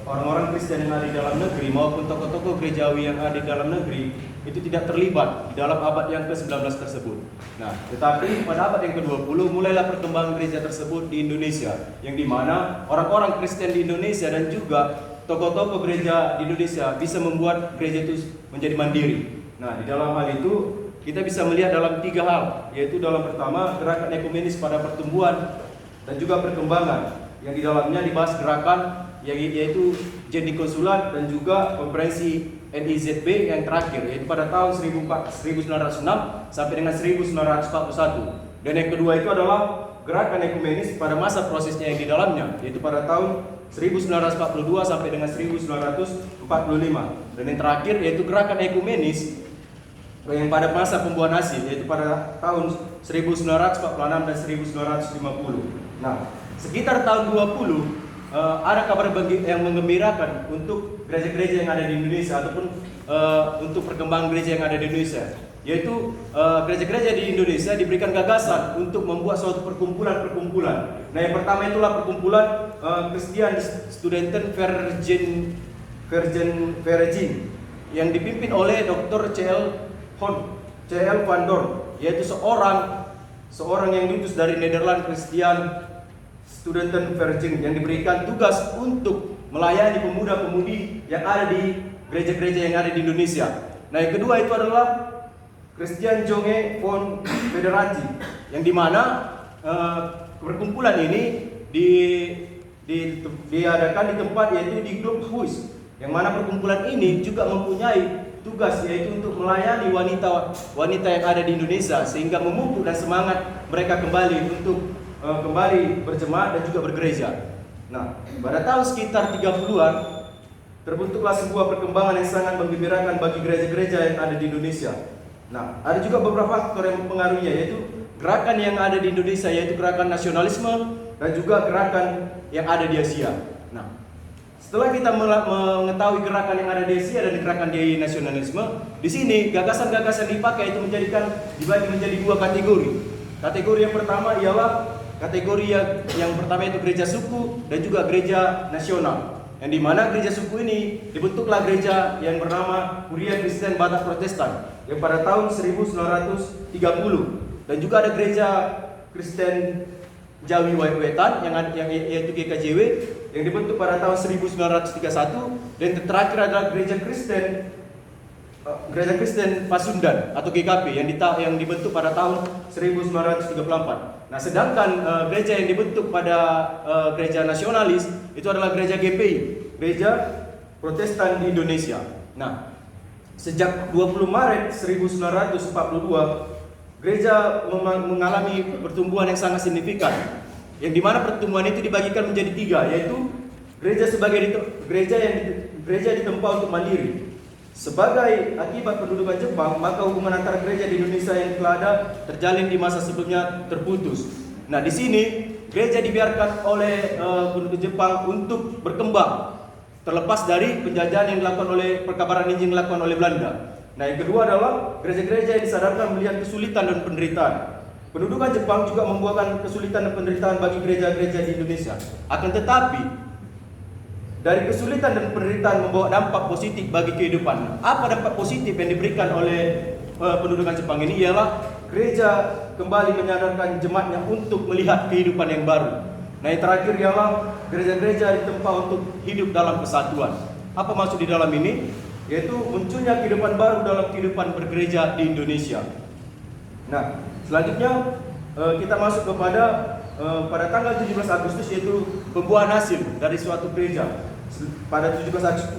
orang-orang Kristen yang ada di dalam negeri maupun tokoh-tokoh gerejawi yang ada di dalam negeri itu tidak terlibat di dalam abad yang ke-19 tersebut. Nah, tetapi pada abad yang ke-20 mulailah perkembangan gereja tersebut di Indonesia, yang dimana orang-orang Kristen di Indonesia dan juga tokoh-tokoh gereja di Indonesia bisa membuat gereja itu menjadi mandiri. Nah, di dalam hal itu kita bisa melihat dalam 3 hal, yaitu dalam pertama gerakan ekumenis pada pertumbuhan dan juga perkembangan, yang di dalamnya dibahas gerakan yaitu Jendi Konsulat dan juga konferensi NIZB yang terakhir, yaitu pada tahun 1906 sampai dengan 1941. Dan yang kedua itu adalah gerakan ekumenis pada masa prosesnya yang di dalamnya, yaitu pada tahun 1942 sampai dengan 1945. Dan yang terakhir yaitu gerakan ekumenis yang pada masa pembuahan hasil, yaitu pada tahun 1946 dan 1950. Nah, sekitar tahun 20 ada kabar yang menggembirakan untuk gereja-gereja yang ada di Indonesia ataupun untuk perkembangan gereja yang ada di Indonesia, yaitu gereja-gereja di Indonesia diberikan gagasan untuk membuat suatu perkumpulan-perkumpulan. Nah, yang pertama itulah perkumpulan Christian Studenten Vereniging yang dipimpin oleh Dr. C.L. Van Dorn, yaitu seorang yang diutus dari Nederland, Christian Studenten Vereniging, yang diberikan tugas untuk melayani pemuda-pemudi yang ada di gereja-gereja yang ada di Indonesia. Nah, yang kedua itu adalah Christian Jonge von Federati, yang dimana perkumpulan ini diadakan di tempat yaitu di Clubhuis, yang mana perkumpulan ini juga mempunyai tugas yaitu untuk melayani wanita yang ada di Indonesia, sehingga memupuk dan semangat mereka kembali untuk kembali berjemaat dan juga bergereja. Nah, pada tahun sekitar 30-an terbentuklah sebuah perkembangan yang sangat menggembirakan bagi gereja-gereja yang ada di Indonesia. Nah, ada juga beberapa faktor yang mempengaruhinya, yaitu gerakan yang ada di Indonesia, yaitu gerakan nasionalisme dan juga gerakan yang ada di Asia. Nah, setelah kita mengetahui gerakan yang ada di Asia dan gerakan di nasionalisme, di sini gagasan-gagasan dipakai itu dibagi menjadi dua kategori. Kategori yang pertama ialah kategori yang pertama itu gereja suku dan juga gereja nasional. Yang dimana gereja suku ini dibentuklah gereja yang bernama Kuria Kristen Batak Protestan yang pada tahun 1930, dan juga ada gereja Kristen Jawi Wetan yang yaitu GKJW yang dibentuk pada tahun 1931, dan terakhir adalah gereja Kristen Pasundan atau GKP yang dibentuk pada tahun 1934. Nah, sedangkan gereja yang dibentuk pada gereja nasionalis itu adalah gereja GPI, Gereja Protestan di Indonesia. Nah, sejak 20 Maret 1942, gereja mengalami pertumbuhan yang sangat signifikan, yang dimana pertumbuhan itu dibagikan menjadi tiga, yaitu gereja ditempa untuk mandiri. Sebagai akibat pendudukan Jepang, maka hubungan antara gereja di Indonesia yang telah ada terjalin di masa sebelumnya terputus. Nah, di sini gereja dibiarkan oleh penduduk Jepang untuk berkembang, terlepas dari penjajahan yang dilakukan oleh perkabaran Injil yang dilakukan oleh Belanda. Nah, yang kedua adalah gereja-gereja yang disadarkan melihat kesulitan dan penderitaan. Pendudukan Jepang juga membuahkan kesulitan dan penderitaan bagi gereja-gereja di Indonesia. Akan tetapi, dari kesulitan dan penderitaan membawa dampak positif bagi kehidupan. Apa dampak positif yang diberikan oleh pendudukan Jepang ini? Ialah gereja kembali menyadarkan jemaatnya untuk melihat kehidupan yang baru. Nah, yang terakhir ialah gereja-gereja ditempa untuk hidup dalam kesatuan. Apa maksud di dalam ini? Yaitu munculnya kehidupan baru dalam kehidupan bergereja di Indonesia. Nah, selanjutnya kita masuk kepada pada tanggal 17 Agustus, yaitu pembuahan hasil dari suatu gereja. Pada 17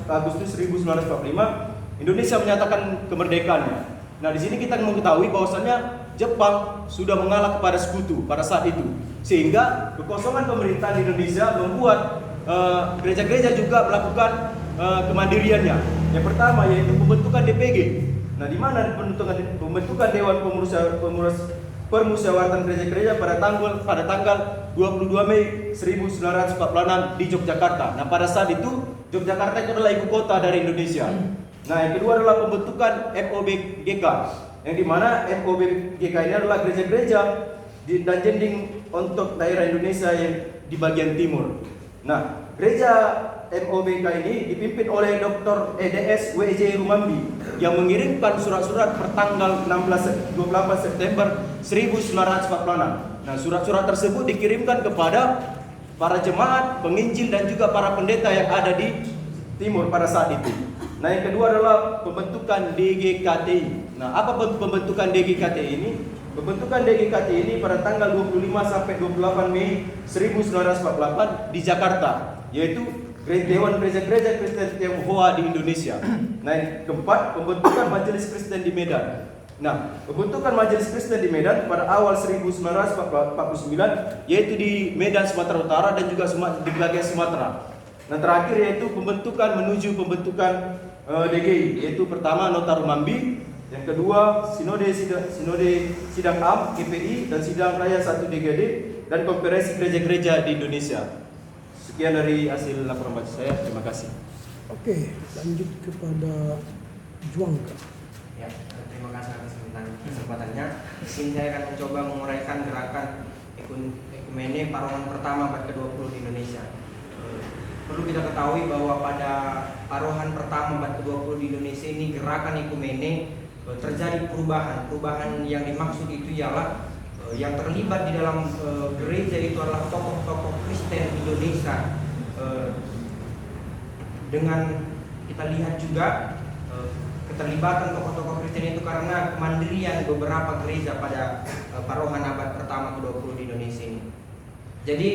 Agustus 1945, Indonesia menyatakan kemerdekaannya. Nah, di sini kita mengetahui bahwasanya Jepang sudah mengalah kepada sekutu pada saat itu, sehingga kekosongan pemerintahan di Indonesia membuat gereja-gereja juga melakukan kemandiriannya. Yang pertama yaitu pembentukan DPG. Nah, di mana pembentukan Dewan Permusyawaratan Gereja-Gereja pada tanggal 22 Mei 1946 di Yogyakarta. Nah, pada saat itu Yogyakarta itu adalah ibu kota dari Indonesia. Nah, yang kedua adalah pembentukan MOBGK, yang dimana MOBGK ini adalah gereja-gereja dan jending untuk daerah Indonesia yang di bagian timur. Nah, gereja MOBK ini dipimpin oleh Dr. EDS WJ Rumambi yang mengirimkan surat-surat pertanggal 28 September 1946. Nah, surat-surat tersebut dikirimkan kepada para jemaat, penginjil dan juga para pendeta yang ada di timur pada saat itu. Nah, yang kedua adalah pembentukan DGKTI. Nah, apa pembentukan DGKTI ini? Pembentukan DGKTI ini pada tanggal 25 sampai 28 Mei 1948 di Jakarta, yaitu Dewan Gereja-Gereja Kristen Tionghoa di Indonesia. Nah, yang keempat, pembentukan Majelis Kristen di Medan. Nah, pembentukan Majelis Kristen di Medan pada awal 1949, yaitu di Medan, Sumatera Utara dan juga di bagian Sumatera. Nah, terakhir yaitu pembentukan DGI, yaitu pertama Nota Rumambi, yang kedua Sinode Sidang Am GPI dan Sidang Raya 1 DGD dan Konferensi Gereja-Gereja di Indonesia. Sekian dari hasil laporan baca saya. Terima kasih. Oke, lanjut kepada Juangka. Ya, terima kasih atas kesempatannya. Sini saya akan mencoba menguraikan gerakan ekumene Parohan pertama abad ke-20 di Indonesia. Perlu kita ketahui bahwa pada Parohan pertama abad ke-20 di Indonesia ini gerakan ekumene terjadi perubahan yang dimaksud itu ialah yang terlibat di dalam gereja itu adalah tokoh-tokoh Kristen Indonesia. Dengan kita lihat juga keterlibatan tokoh-tokoh Kristen itu karena kemandirian beberapa gereja pada Parohan abad pertama ke-20 di Indonesia ini. Jadi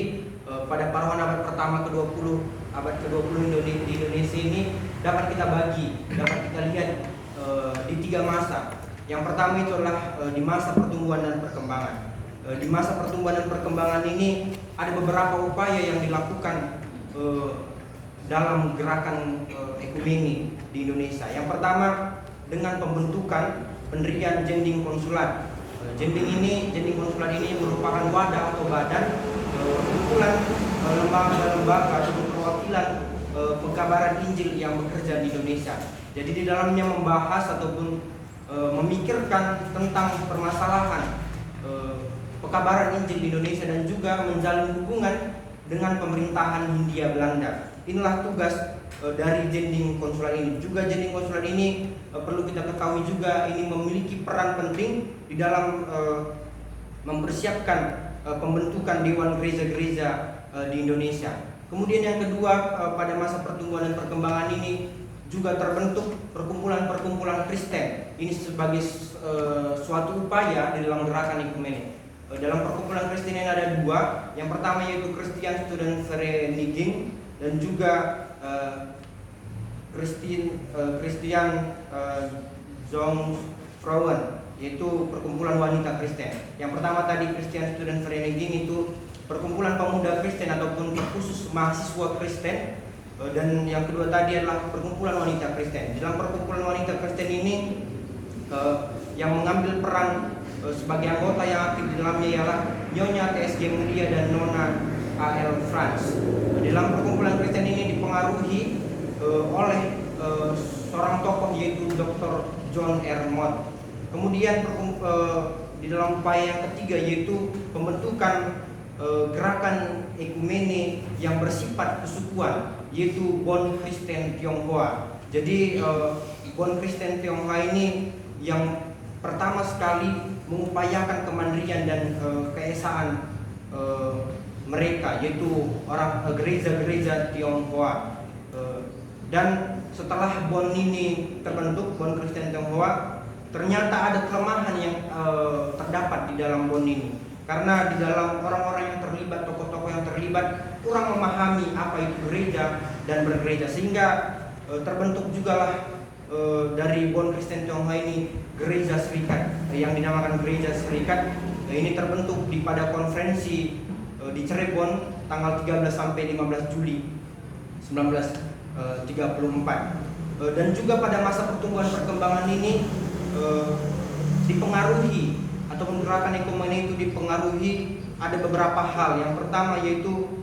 pada Parohan abad pertama ke-20, abad ke-20 di Indonesia ini dapat kita lihat di tiga masa. Yang pertama itu adalah di masa pertumbuhan dan perkembangan. Di masa pertumbuhan dan perkembangan ini ada beberapa upaya yang dilakukan dalam gerakan ekumeni di Indonesia. Yang pertama dengan pembentukan pendirian jending konsulat. Jending konsulat ini merupakan wadah atau badan kumpulan lembaga-lembaga atau perwakilan pekabaran Injil yang bekerja di Indonesia. Jadi di dalamnya membahas ataupun memikirkan tentang permasalahan pekabaran Injil di Indonesia dan juga menjalin hubungan dengan pemerintahan Hindia Belanda. Inilah tugas dari jending konsulat ini. Juga jending konsulat ini perlu kita ketahui juga ini memiliki peran penting di dalam mempersiapkan pembentukan dewan gereja-gereja di Indonesia. Kemudian yang kedua, pada masa pertumbuhan dan perkembangan ini juga terbentuk perkumpulan-perkumpulan Kristen. Ini sebagai suatu upaya di dalam gerakan ekumene. Dalam perkumpulan Kristen ini ada dua. Yang pertama yaitu Christian Student Vereniging dan juga Christian Jungfrauen, yaitu perkumpulan wanita Kristen. Yang pertama tadi Christian Student Vereniging itu perkumpulan pemuda Kristen ataupun khusus mahasiswa Kristen, dan yang kedua tadi adalah perkumpulan wanita Kristen. Dalam perkumpulan wanita Kristen ini yang mengambil peran sebagai anggota yang aktif di dalamnya ialah Nyonya TSG Mulia dan Nona A.L. Franz. Dalam perkumpulan Kristen ini dipengaruhi oleh seorang tokoh yaitu Dr. John R. Mott. Kemudian di dalam upaya yang ketiga yaitu pembentukan gerakan ekumene yang bersifat kesukuan yaitu Bond Kristen Tionghoa. Jadi Bond Kristen Tionghoa ini yang pertama sekali mengupayakan kemandirian dan keesaan mereka, yaitu orang gereja-gereja Tionghoa. Dan setelah Bond ini terbentuk, Bond Kristen Tionghoa, ternyata ada kelemahan yang terdapat di dalam Bond ini. Karena di dalam orang-orang yang terlibat, tokoh-tokoh yang terlibat kurang memahami apa itu gereja dan bergereja, sehingga terbentuk jugalah dari Bond Kristen Tionghoa ini Gereja Serikat yang dinamakan Gereja Serikat. Ini terbentuk pada konferensi di Cirebon tanggal 13 sampai 15 Juli 1934. Dan juga pada masa pertumbuhan perkembangan ini dipengaruhi ataupun gerakan ekumene itu dipengaruhi ada beberapa hal. Yang pertama yaitu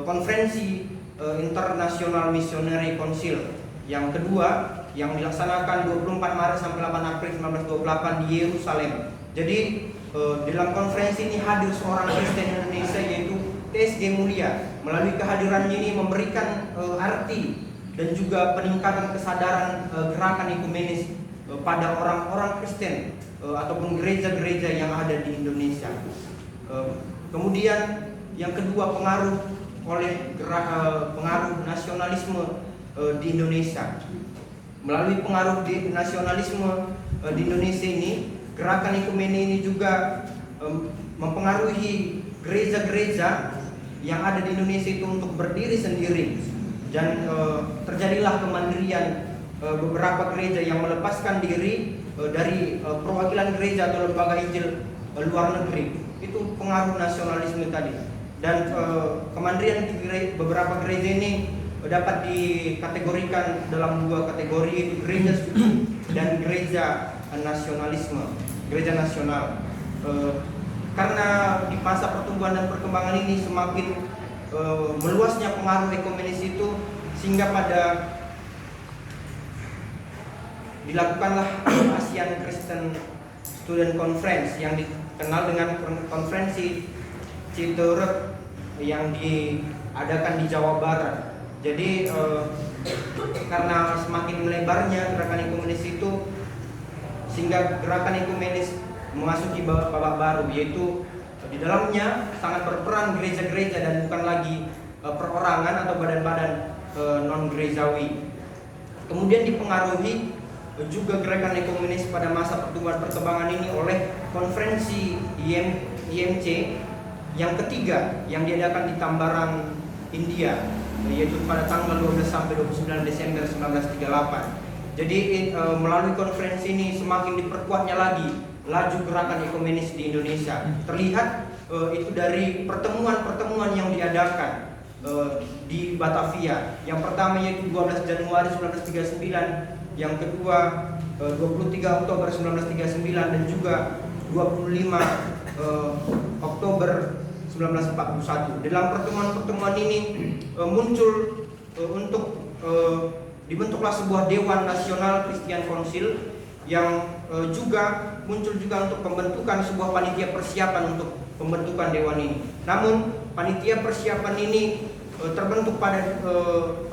konferensi International Missionary Council. Yang kedua yang dilaksanakan 24 Maret sampai 8 April 1928 di Yerusalem. Jadi dalam konferensi ini hadir seorang Kristen Indonesia yaitu TSG Mulia. Melalui kehadirannya ini memberikan arti dan juga peningkatan kesadaran gerakan ekumenis pada orang-orang Kristen ataupun gereja-gereja yang ada di Indonesia. Kemudian yang kedua pengaruh nasionalisme di Indonesia. Melalui pengaruh di nasionalisme di Indonesia ini, gerakan ekumene ini juga mempengaruhi gereja-gereja yang ada di Indonesia itu untuk berdiri sendiri, dan terjadilah kemandirian beberapa gereja yang melepaskan diri dari perwakilan gereja atau lembaga Injil luar negeri. Itu pengaruh nasionalisme tadi. Dan kemandirian beberapa gereja ini dapat dikategorikan dalam dua kategori, yaitu gereja suci dan gereja nasionalisme, gereja nasional. Karena di masa pertumbuhan dan perkembangan ini semakin meluasnya pengaruh ekumenis itu, sehingga pada dilakukanlah ASEAN Christian Student Conference yang dikenal dengan konferensi Citeureup yang diadakan di Jawa Barat. Jadi karena semakin melebarnya gerakan ekumenis itu, sehingga gerakan ekumenis memasuki babak baru, yaitu di dalamnya sangat berperan gereja-gereja dan bukan lagi perorangan atau badan-badan non gerejawi. Kemudian dipengaruhi juga gerakan ekumenis pada masa pertumbuhan perkembangan ini oleh konferensi IMC yang ketiga yang diadakan di Tambaran, India, yaitu pada tanggal 12 sampai 29 Desember 1938. Jadi melalui konferensi ini semakin diperkuatnya lagi laju gerakan ekumenis di Indonesia. Terlihat itu dari pertemuan-pertemuan yang diadakan di Batavia. Yang pertama yaitu 12 Januari 1939, yang kedua 23 Oktober 1939 dan juga 25 Oktober 1941. Dalam pertemuan-pertemuan ini muncul untuk dibentuklah sebuah Dewan Nasional Christian Council yang juga muncul juga untuk pembentukan sebuah panitia persiapan untuk pembentukan dewan ini. Namun panitia persiapan ini terbentuk pada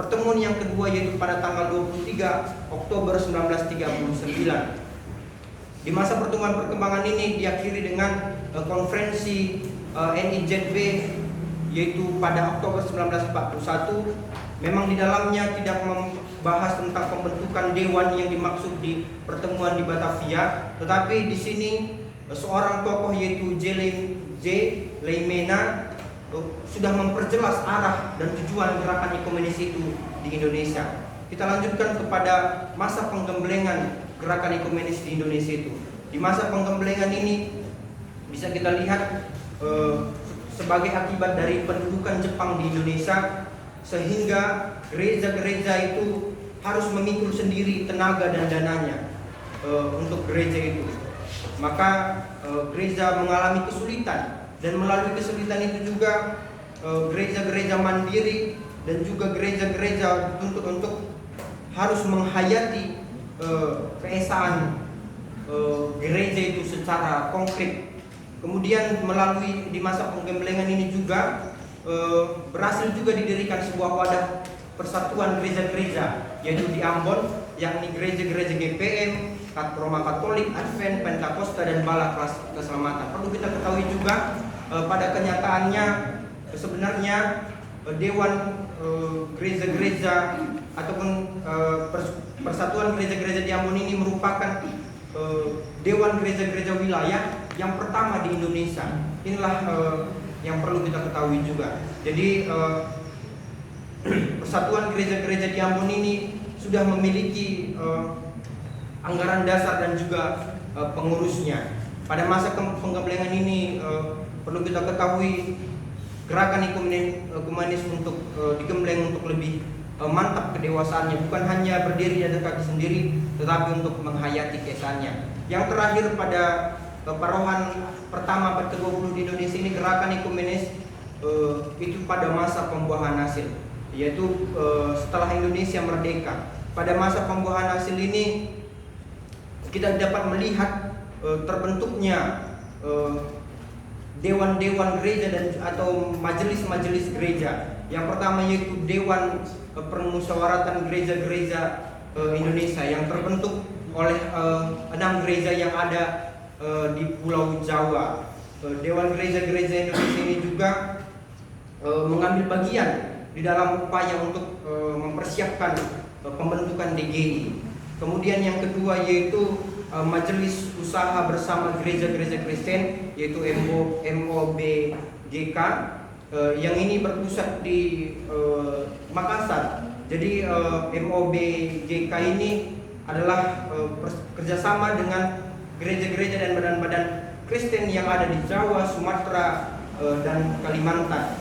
pertemuan yang kedua yaitu pada tanggal 23 Oktober 1939. Di masa pertumbuhan perkembangan ini diakhiri dengan konferensi NIZB yaitu pada Oktober 1941. Memang di dalamnya tidak membahas tentang pembentukan dewan yang dimaksud di pertemuan di Batavia, tetapi di sini seorang tokoh yaitu J. Leimena sudah memperjelas arah dan tujuan gerakan ekumenis itu di Indonesia. Kita lanjutkan kepada masa penggemblengan gerakan ekumenis di Indonesia itu. Di masa penggemblengan ini bisa kita lihat sebagai akibat dari pendudukan Jepang di Indonesia, sehingga gereja-gereja itu harus memikul sendiri tenaga dan dananya untuk gereja itu. Maka gereja mengalami kesulitan, dan melalui kesulitan itu juga gereja-gereja mandiri dan juga gereja-gereja dituntut untuk harus menghayati keesaan gereja itu secara konkret. Kemudian melalui di masa penggemblengan ini juga berhasil juga didirikan sebuah wadah persatuan gereja-gereja yaitu di Ambon, yakni gereja-gereja GPM, Roma Katolik, Advent, Pentakosta dan Bala Keselamatan. Perlu kita ketahui juga pada kenyataannya sebenarnya dewan gereja-gereja ataupun persatuan gereja-gereja di Ambon ini merupakan dewan gereja-gereja wilayah yang pertama di Indonesia. Inilah yang perlu kita ketahui juga. Jadi persatuan gereja-gereja di Ambon ini sudah memiliki anggaran dasar dan juga pengurusnya. Pada masa penggemblengan ini perlu kita ketahui gerakan ekumenis untuk digembleng untuk lebih mantap kedewasaannya, bukan hanya berdiri di atas kaki sendiri, tetapi untuk menghayati kesannya. Yang terakhir pada parohan pertama abad ke-20 di Indonesia ini gerakan ekumenis itu pada masa pembuahan hasil, yaitu setelah Indonesia merdeka. Pada masa pembuahan hasil ini kita dapat melihat terbentuknya dewan-dewan gereja dan atau majelis-majelis gereja. Yang pertama yaitu Dewan Permusyawaratan Gereja-Gereja Indonesia yang terbentuk oleh 6 gereja yang ada di Pulau Jawa. Dewan Gereja-Gereja Indonesia ini juga mengambil bagian di dalam upaya untuk mempersiapkan pembentukan DGI. Kemudian yang kedua yaitu Majelis Usaha Bersama Gereja-Gereja Kristen yaitu MOBGK yang ini berpusat di Makassar. Jadi MOBGK ini adalah kerjasama dengan gereja-gereja dan badan-badan Kristen yang ada di Jawa, Sumatera, dan Kalimantan.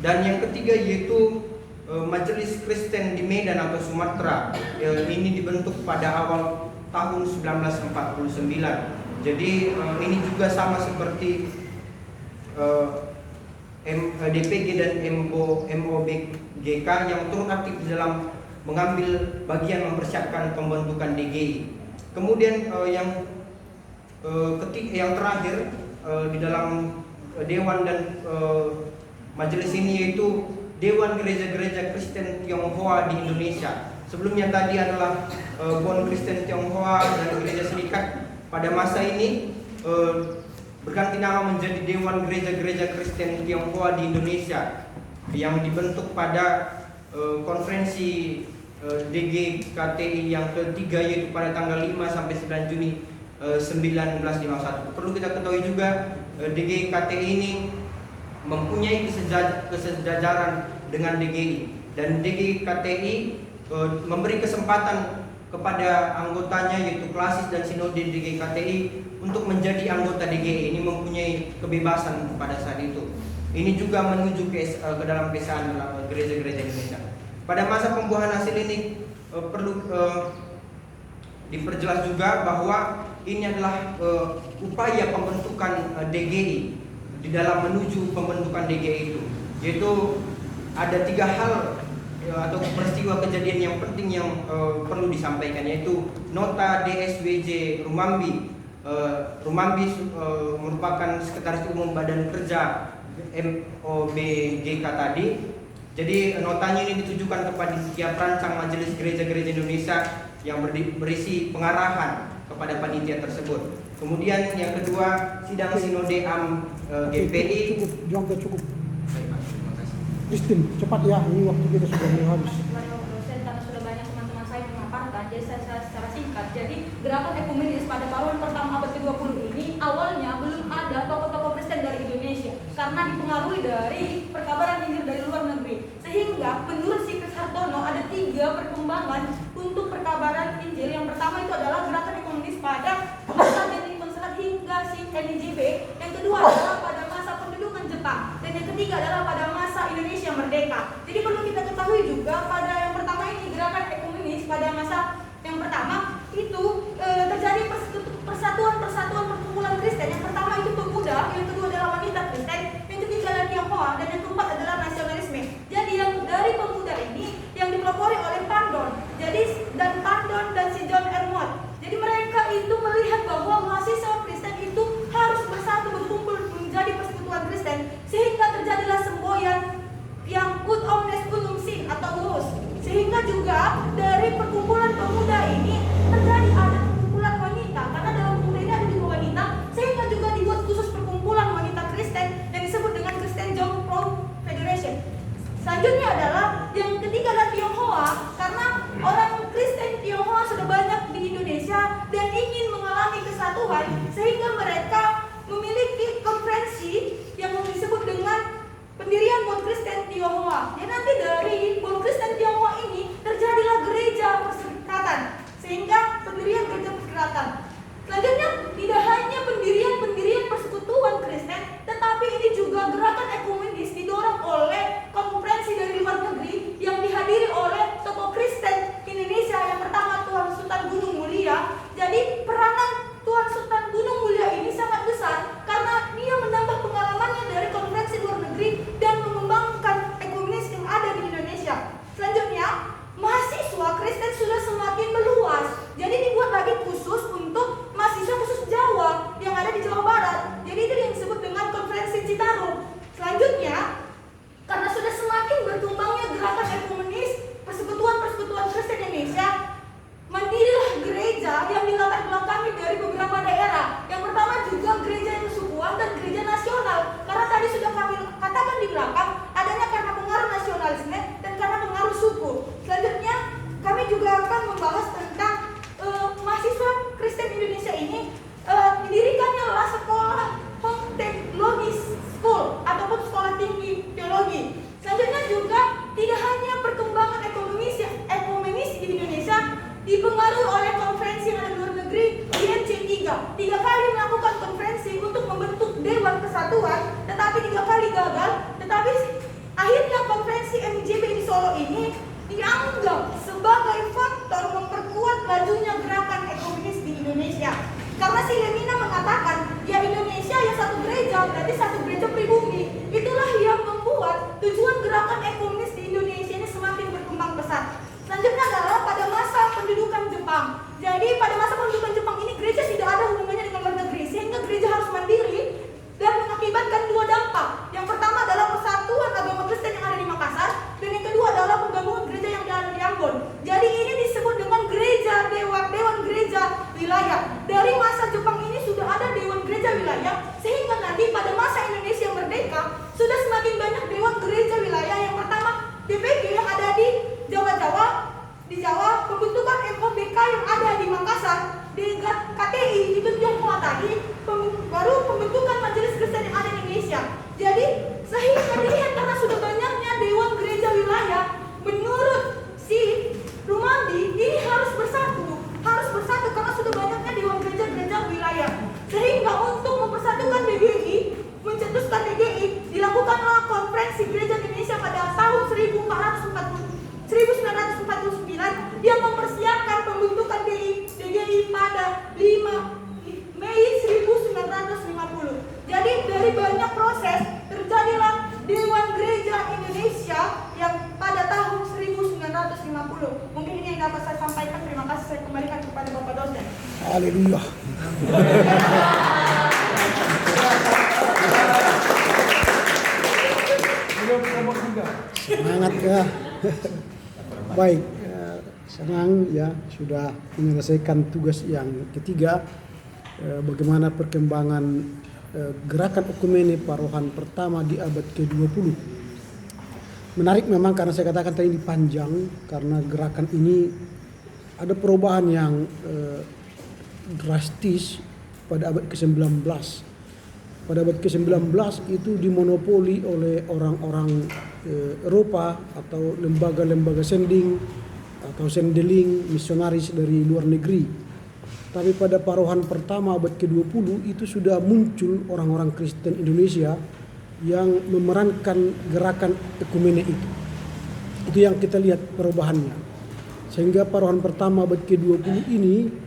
Dan yang ketiga yaitu Majelis Kristen di Medan atau Sumatera. Ini dibentuk pada awal tahun 1949. Jadi ini juga sama seperti DPG dan MOBGK yang turut aktif di dalam mengambil bagian mempersiapkan pembentukan DGI. Kemudian yang terakhir di dalam dewan dan majelis ini yaitu Dewan Gereja-Gereja Kristen Tionghoa di Indonesia. Sebelumnya tadi adalah Bon Kristen Tionghoa dan Gereja Serikat. Pada masa ini berganti nama menjadi Dewan Gereja-Gereja Kristen Tionghoa di Indonesia yang dibentuk pada konferensi DGKTI yang ketiga yaitu pada tanggal 5 sampai 9 Juni 1951. Perlu kita ketahui juga DGKTI ini mempunyai kesejajaran dengan DGI, dan DGKTI memberi kesempatan kepada anggotanya yaitu klasis dan sinode DGKTI untuk menjadi anggota DGI. Ini mempunyai kebebasan pada saat itu. Ini juga menuju ke dalam kesan gereja-gereja Indonesia. Pada masa pembuahan hasil ini perlu diperjelas juga bahwa ini adalah upaya pembentukan DGI di dalam menuju pembentukan DGI itu, yaitu ada 3 hal atau peristiwa kejadian yang penting yang perlu disampaikan, yaitu nota DSWJ Rumambi. Rumambi merupakan Sekretaris Umum Badan Kerja MOBGK tadi. Jadi notanya ini ditujukan kepada setiap rancang Majelis Gereja-Gereja Indonesia yang berisi pengarahan kepada panitia tersebut. Kemudian yang kedua, sidang Sinode AM GPI. Cukup. Baik, Pak. Terima kasih. Kristin, cepat ya, ini waktu kita sudah mau habis. Karena sudah banyak teman-teman saya memaparkan, jadi saya secara singkat. Jadi gerakan ekumenis pada paruan pertama abad ke-20 ini awalnya belum ada tokoh-tokoh Kristen dari Indonesia karena dipengaruhi dari perkabaran Injil dari luar negeri. Sehingga menurut Sikris Hartono ada 3 perkembangan untuk perkabaran Injil. Yang pertama itu adalah gerakan ekumenis pada masa Jenderal Konselat hingga NIJB. Yang kedua adalah pada masa pendudukan Jepang. Dan yang ketiga adalah pada masa Indonesia merdeka. Jadi perlu kita ketahui juga pada yang pertama ini gerakan ekumenis pada masa yang pertama itu terjadi persatuan perkumpulan Kristen. Yang pertama itu pemuda, yang kedua adalah wanita Kristen, yang ketiga adalah Tionghoa, dan yang keempat adalah nasionalisme. Jadi yang dari pemuda ini yang dipelopori oleh Pandon, dan Pandon dan si John Ermont. Jadi mereka itu melihat bahwa mahasiswa Kristen itu harus bersatu berkumpul menjadi persekutuan Kristen, sehingga terjadilah semboyan yang Ut Omnes Unum Sin atau UUS. Sehingga juga dari perkumpulan pemuda ini terjadi ada perkumpulan wanita, karena dalam pemuda ini ada juga wanita, sehingga juga dibuat khusus perkumpulan wanita Kristen yang disebut dengan Christian Young Pro Federation. Selanjutnya adalah yang ketiga adalah Tionghoa, karena orang Kristen Tionghoa sudah banyak di Indonesia dan ingin mengalami kesatuan, sehingga mereka memiliki konferensi yang disebut dengan pendirian Bond Kristen Tionghoa. Dan nanti dari Bond Kristen Tionghoa ini terjadilah gereja perserikatan, sehingga pendirian gereja perserikatan. Selanjutnya tidak hanya pendirian persekutuan Kristen, tetapi ini juga gerakan ekumenis didorong oleh konferensi dari luar negeri yang dihadiri oleh tokoh Kristen Indonesia. Yang pertama Tuan Sultan Gunung Mulia. Jadi peranan Tuan Sultan Gunung Mulia ini sangat besar karena dia menambah pengalamannya dari konferensi luar negeri dan mengembangkan ekumenis yang ada di Indonesia. Selanjutnya, mahasiswa Kristen sudah semakin meluas. Jadi dibuat lagi khusus untuk mahasiswa khusus Jawa yang ada di Jawa Barat. Jadi itu yang disebut dengan konferensi Citarum. Selanjutnya, karena sudah semakin berkembangnya gerakan ekumenis persekutuan Kristen Indonesia, mandirilah gereja yang dilatar belakangi dari beberapa daerah. Yang pertama juga gereja yang kesukuan dan gereja nasional. Karena tadi sudah kami katakan di belakang, adanya karena pengaruh nasionalisme dan karena pengaruh suku. Selanjutnya, kami juga akan membahas tentang mahasiswa Kristen Indonesia ini didirikannya adalah sekolah Home Theology School ataupun sekolah tinggi teologi. Selanjutnya juga tidak hanya perkembangan ekumenis di Indonesia dipengaruhi oleh konferensi yang ada di luar negeri, IMC3. 3 kali melakukan konferensi untuk membentuk Dewan Kesatuan, tetapi 3 kali gagal. Tetapi akhirnya konferensi MIJB di Solo ini dianggap sebagai faktor memperkuat lajunya gerakan ekumenis di Indonesia. Karena si Lemina mengatakan, ya Indonesia ya satu gereja, berarti satu gereja pribumi. Itulah yang membuat tujuan gerakan ekumenis di Indonesia ini semakin berkembang pesat. Selanjutnya adalah pada masa pendudukan Jepang. Jadi pada masa pendudukan Jepang ini gereja tidak ada hubungannya dengan luar negeri, sehingga gereja harus mandiri dan mengakibatkan 2 dampak. Yang pertama adalah persatuan agama Kristen yang ada di Makassar, dan yang kedua adalah penggabungan gereja yang ada di Ambon. Jadi ini disebut dengan Dewan Gereja Wilayah. Dari masa Jepang ini sudah ada Dewan Gereja Wilayah, sehingga nanti pada masa Indonesia merdeka sudah semakin banyak Dewan Gereja Wilayah. Yang pertama DPG yang ada di Jawa, pembentukan MOBK yang ada di Makassar, Haleluya. Semangat ya. Baik, senang ya sudah menyelesaikan tugas yang ketiga. Bagaimana perkembangan gerakan ekumene Parohan pertama di abad ke-20. Menarik memang karena saya katakan tadi ini panjang, karena gerakan ini ada perubahan yang drastis pada abad ke-19. Pada abad ke-19 itu dimonopoli oleh orang-orang Eropa atau lembaga-lembaga sending atau sendeling misionaris dari luar negeri. Tapi pada Parohan pertama abad ke-20 itu sudah muncul orang-orang Kristen Indonesia yang memerankan gerakan ekumene itu. Itu yang kita lihat perubahannya. Sehingga Parohan pertama abad ke-20 ini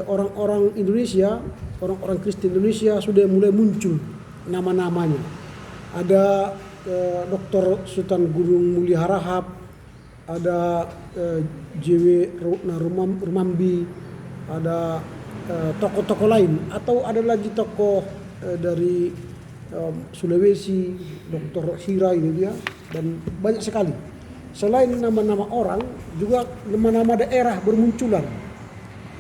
orang-orang Indonesia, orang-orang Kristen Indonesia sudah mulai muncul nama-namanya. Ada Dr. Sultan Gunung Mulia Harahap, ada JW Rumambi, ada tokoh-tokoh lain, atau ada lagi tokoh dari Sulawesi, Dr. Hira gitu ya, dan banyak sekali. Selain nama-nama orang, juga nama-nama daerah bermunculan.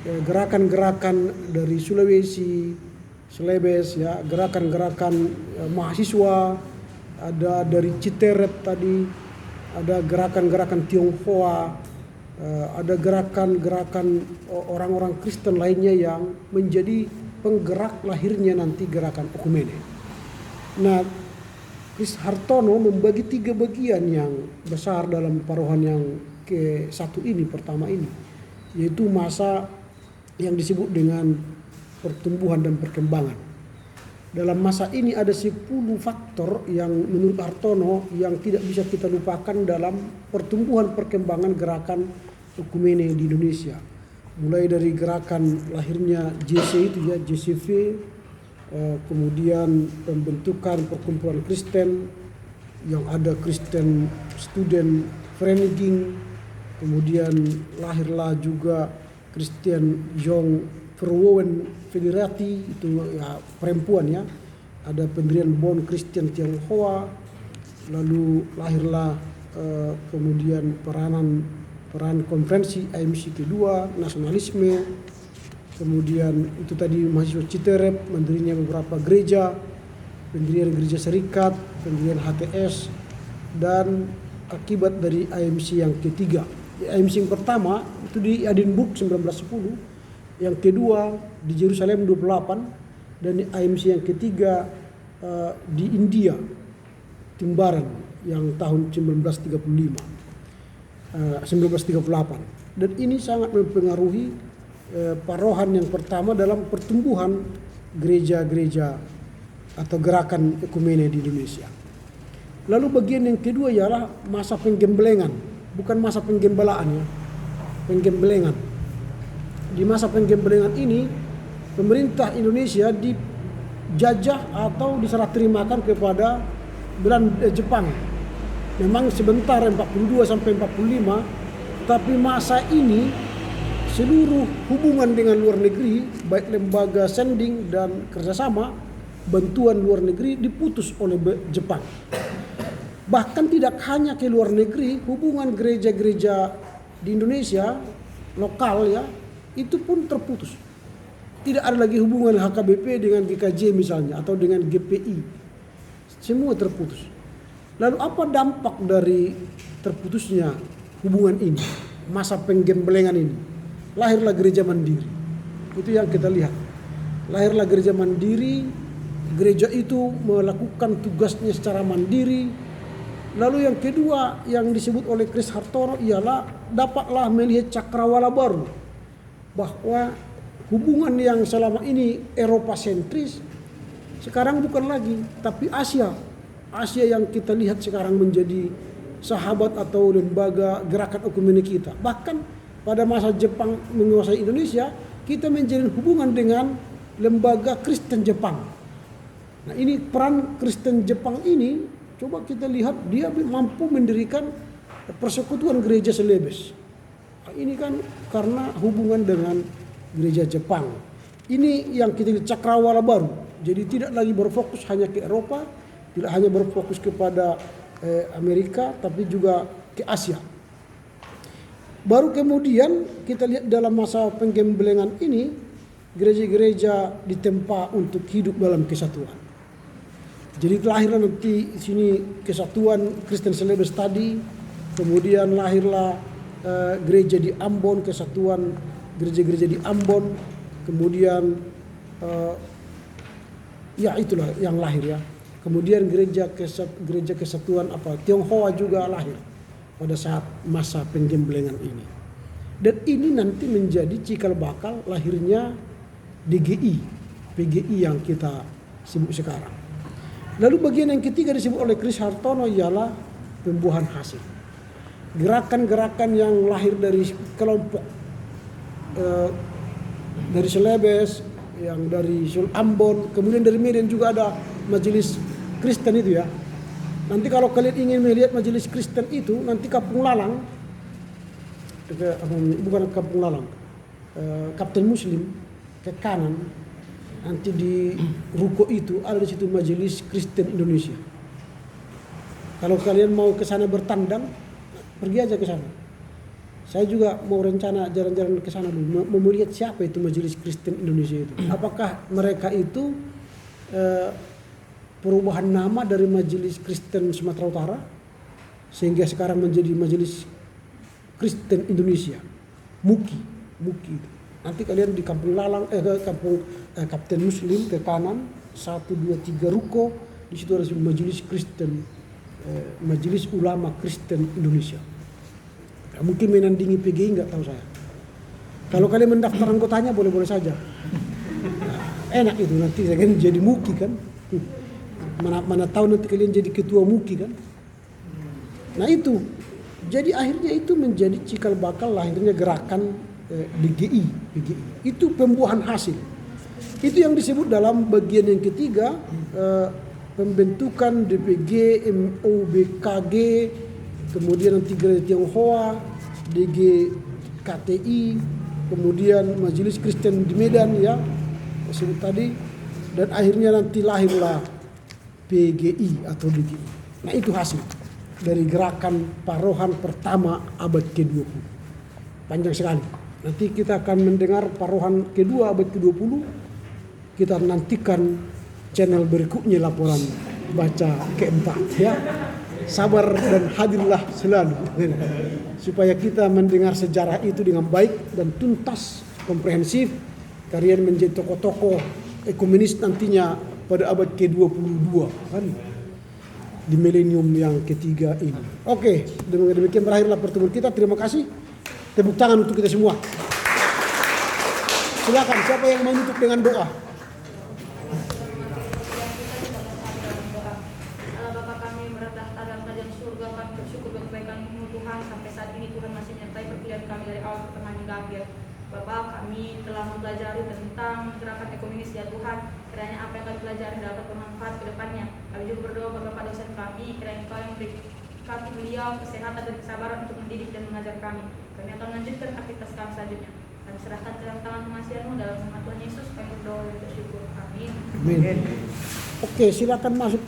Gerakan-gerakan dari Sulawesi, Celebes ya, gerakan-gerakan mahasiswa, ada dari Citerep tadi, ada gerakan-gerakan Tionghoa, ada gerakan-gerakan orang-orang Kristen lainnya yang menjadi penggerak lahirnya nanti gerakan ekumene. Nah, Kris Hartono membagi 3 bagian yang besar dalam Parohan yang ke-1 ini, pertama ini, yaitu masa yang disebut dengan pertumbuhan dan perkembangan. Dalam masa ini ada 10 faktor yang menurut Hartono yang tidak bisa kita lupakan dalam pertumbuhan perkembangan gerakan ekumene di Indonesia. Mulai dari gerakan lahirnya JC itu ya, JCV, kemudian pembentukan perkumpulan Kristen yang ada Kristen Student Vereniging, kemudian lahirlah juga Christian Young Vrouwen Federati, itu ya perempuan ya, ada pendirian Bond Christian Tionghoa, lalu lahirlah kemudian peran konferensi AMC kedua, nasionalisme, kemudian itu tadi mahasiswa Citerep, mendirinya beberapa gereja, pendirian gereja serikat, pendirian HTS, dan akibat dari AMC yang ketiga. AMC yang pertama itu di Edinburgh 1910, yang kedua di Yerusalem 28, dan di AMC yang ketiga di India, Timbaran, yang tahun 1938. Dan ini sangat mempengaruhi Parohan yang pertama dalam pertumbuhan gereja-gereja atau gerakan ekumene di Indonesia. Lalu bagian yang kedua ialah masa penggemblengan, bukan masa penggembalaan ya, penggembelengan. Di masa penggembelengan ini pemerintah Indonesia dijajah atau diserah terimakan kepada Belanda, Jepang. Memang sebentar 42 sampai 45, tapi masa ini seluruh hubungan dengan luar negeri, baik lembaga sending dan kerjasama, bantuan luar negeri diputus oleh Jepang. Bahkan tidak hanya ke luar negeri, hubungan gereja-gereja di Indonesia lokal ya, itu pun terputus. Tidak ada lagi hubungan HKBP dengan GKJ misalnya, atau dengan GPI. Semua terputus. Lalu apa dampak dari terputusnya hubungan ini, masa penggemblengan ini? Lahirlah gereja mandiri. Itu yang kita lihat. Lahirlah gereja mandiri. Gereja itu melakukan tugasnya secara mandiri. Lalu yang kedua yang disebut oleh Kris Hartono ialah dapatlah melihat cakrawala baru, bahwa hubungan yang selama ini Eropa sentris sekarang bukan lagi, tapi Asia yang kita lihat sekarang menjadi sahabat atau lembaga gerakan ekumene kita. Bahkan pada masa Jepang menguasai Indonesia, kita menjalin hubungan dengan lembaga Kristen Jepang. Nah, ini peran Kristen Jepang ini, coba kita lihat, dia mampu mendirikan persekutuan gereja Celebes. Nah, ini kan karena hubungan dengan gereja Jepang. Ini yang kita cakrawala baru. Jadi tidak lagi berfokus hanya ke Eropa, tidak hanya berfokus kepada Amerika, tapi juga ke Asia. Baru kemudian kita lihat dalam masa penggembelengan ini, gereja-gereja ditempa untuk hidup dalam kesatuan. Jadi lahirlah nanti sini kesatuan Kristen Celebes tadi, kemudian lahirlah gereja di Ambon, kesatuan gereja-gereja di Ambon, kemudian ya itulah yang lahir ya. Kemudian gereja kesatuan Tionghoa juga lahir pada saat masa penggembelengan ini. Dan ini nanti menjadi cikal bakal lahirnya DGI, PGI yang kita sebut sekarang. Lalu bagian yang ketiga disebut oleh Chris Hartono ialah pembuahan hasil. Gerakan-gerakan yang lahir dari kelompok dari Celebes, yang dari Ambon, kemudian dari Medan juga ada majelis Kristen itu ya. Nanti kalau kalian ingin melihat majelis Kristen itu, nanti Kampung Lalang, bukan Kampung Lalang, Kapten Muslim ke kanan, nanti di ruko itu ada di situ majelis Kristen Indonesia. Kalau kalian mau ke sana bertandang, pergi aja ke sana. Saya juga mau rencana jalan-jalan ke sana dulu, mau melihat siapa itu majelis Kristen Indonesia itu. Apakah mereka itu perubahan nama dari Majelis Kristen Sumatera Utara sehingga sekarang menjadi Majelis Kristen Indonesia, MUKI itu. Nanti kalian di Kampung Lalang, Kampung Kapten Muslim ke kanan, 1, 2, 3 ruko, di situ ada Majelis Kristen, Majelis Ulama Kristen Indonesia. Ya, mungkin menandingi PGI nggak tahu saya. Kalau kalian mendaftar anggotanya boleh-boleh saja. Nah, enak itu nanti saya kan jadi MUKI kan. Mana tahu nanti kalian jadi ketua MUKI kan. Nah itu, jadi akhirnya itu menjadi cikal bakal lahirnya gerakan DGI, PGI. Itu pembuahan hasil. Itu yang disebut dalam bagian yang ketiga, pembentukan DPG, MOBKG, kemudian nanti gereja Tionghoa, DGKTI, kemudian Majelis Kristen di Medan ya, disebut tadi, dan akhirnya nanti lahirlah PGI atau DGI. Nah itu hasil dari gerakan parohan pertama abad ke-20. Panjang sekali. Nanti kita akan mendengar parohan kedua abad ke-20. Kita nantikan channel berikutnya laporan baca keempat ya. Sabar dan hadirlah selalu. Supaya kita mendengar sejarah itu dengan baik dan tuntas, komprehensif. Kalian menjadi tokoh-tokoh ekumenis nantinya pada abad ke-22 kan, di milenium yang ketiga ini. Oke, demikian berakhirlah pertemuan kita. Terima kasih. Tepuk tangan untuk kita semua. Silakan, siapa yang mau menutup dengan doa? Bapa kami bertahta dalam kerajaan surga, kami bersyukur kebaikan-Mu Tuhan, sampai saat ini Tuhan masih menyertai perkuliahan kami dari awal pertengahan hingga akhir. Bapak, kami telah mempelajari tentang gerakan ekumenis ya Tuhan. Kiranya apa yang kami pelajari dapat bermanfaat ke depannya. Kami juga berdoa bagi Bapak dosen kami, kiranya Engkau yang berkati beliau kesehatan dan kesabaran untuk mendidik dan mengajar kami. Kami akan melanjutkan aktivitas kami selanjutnya. Kami serahkan ke dalam tangan pengasihan-Mu dalam nama Tuhan Yesus. Kami berdoa dan bersyukur. Amin. Amin. Oke, silakan masuk.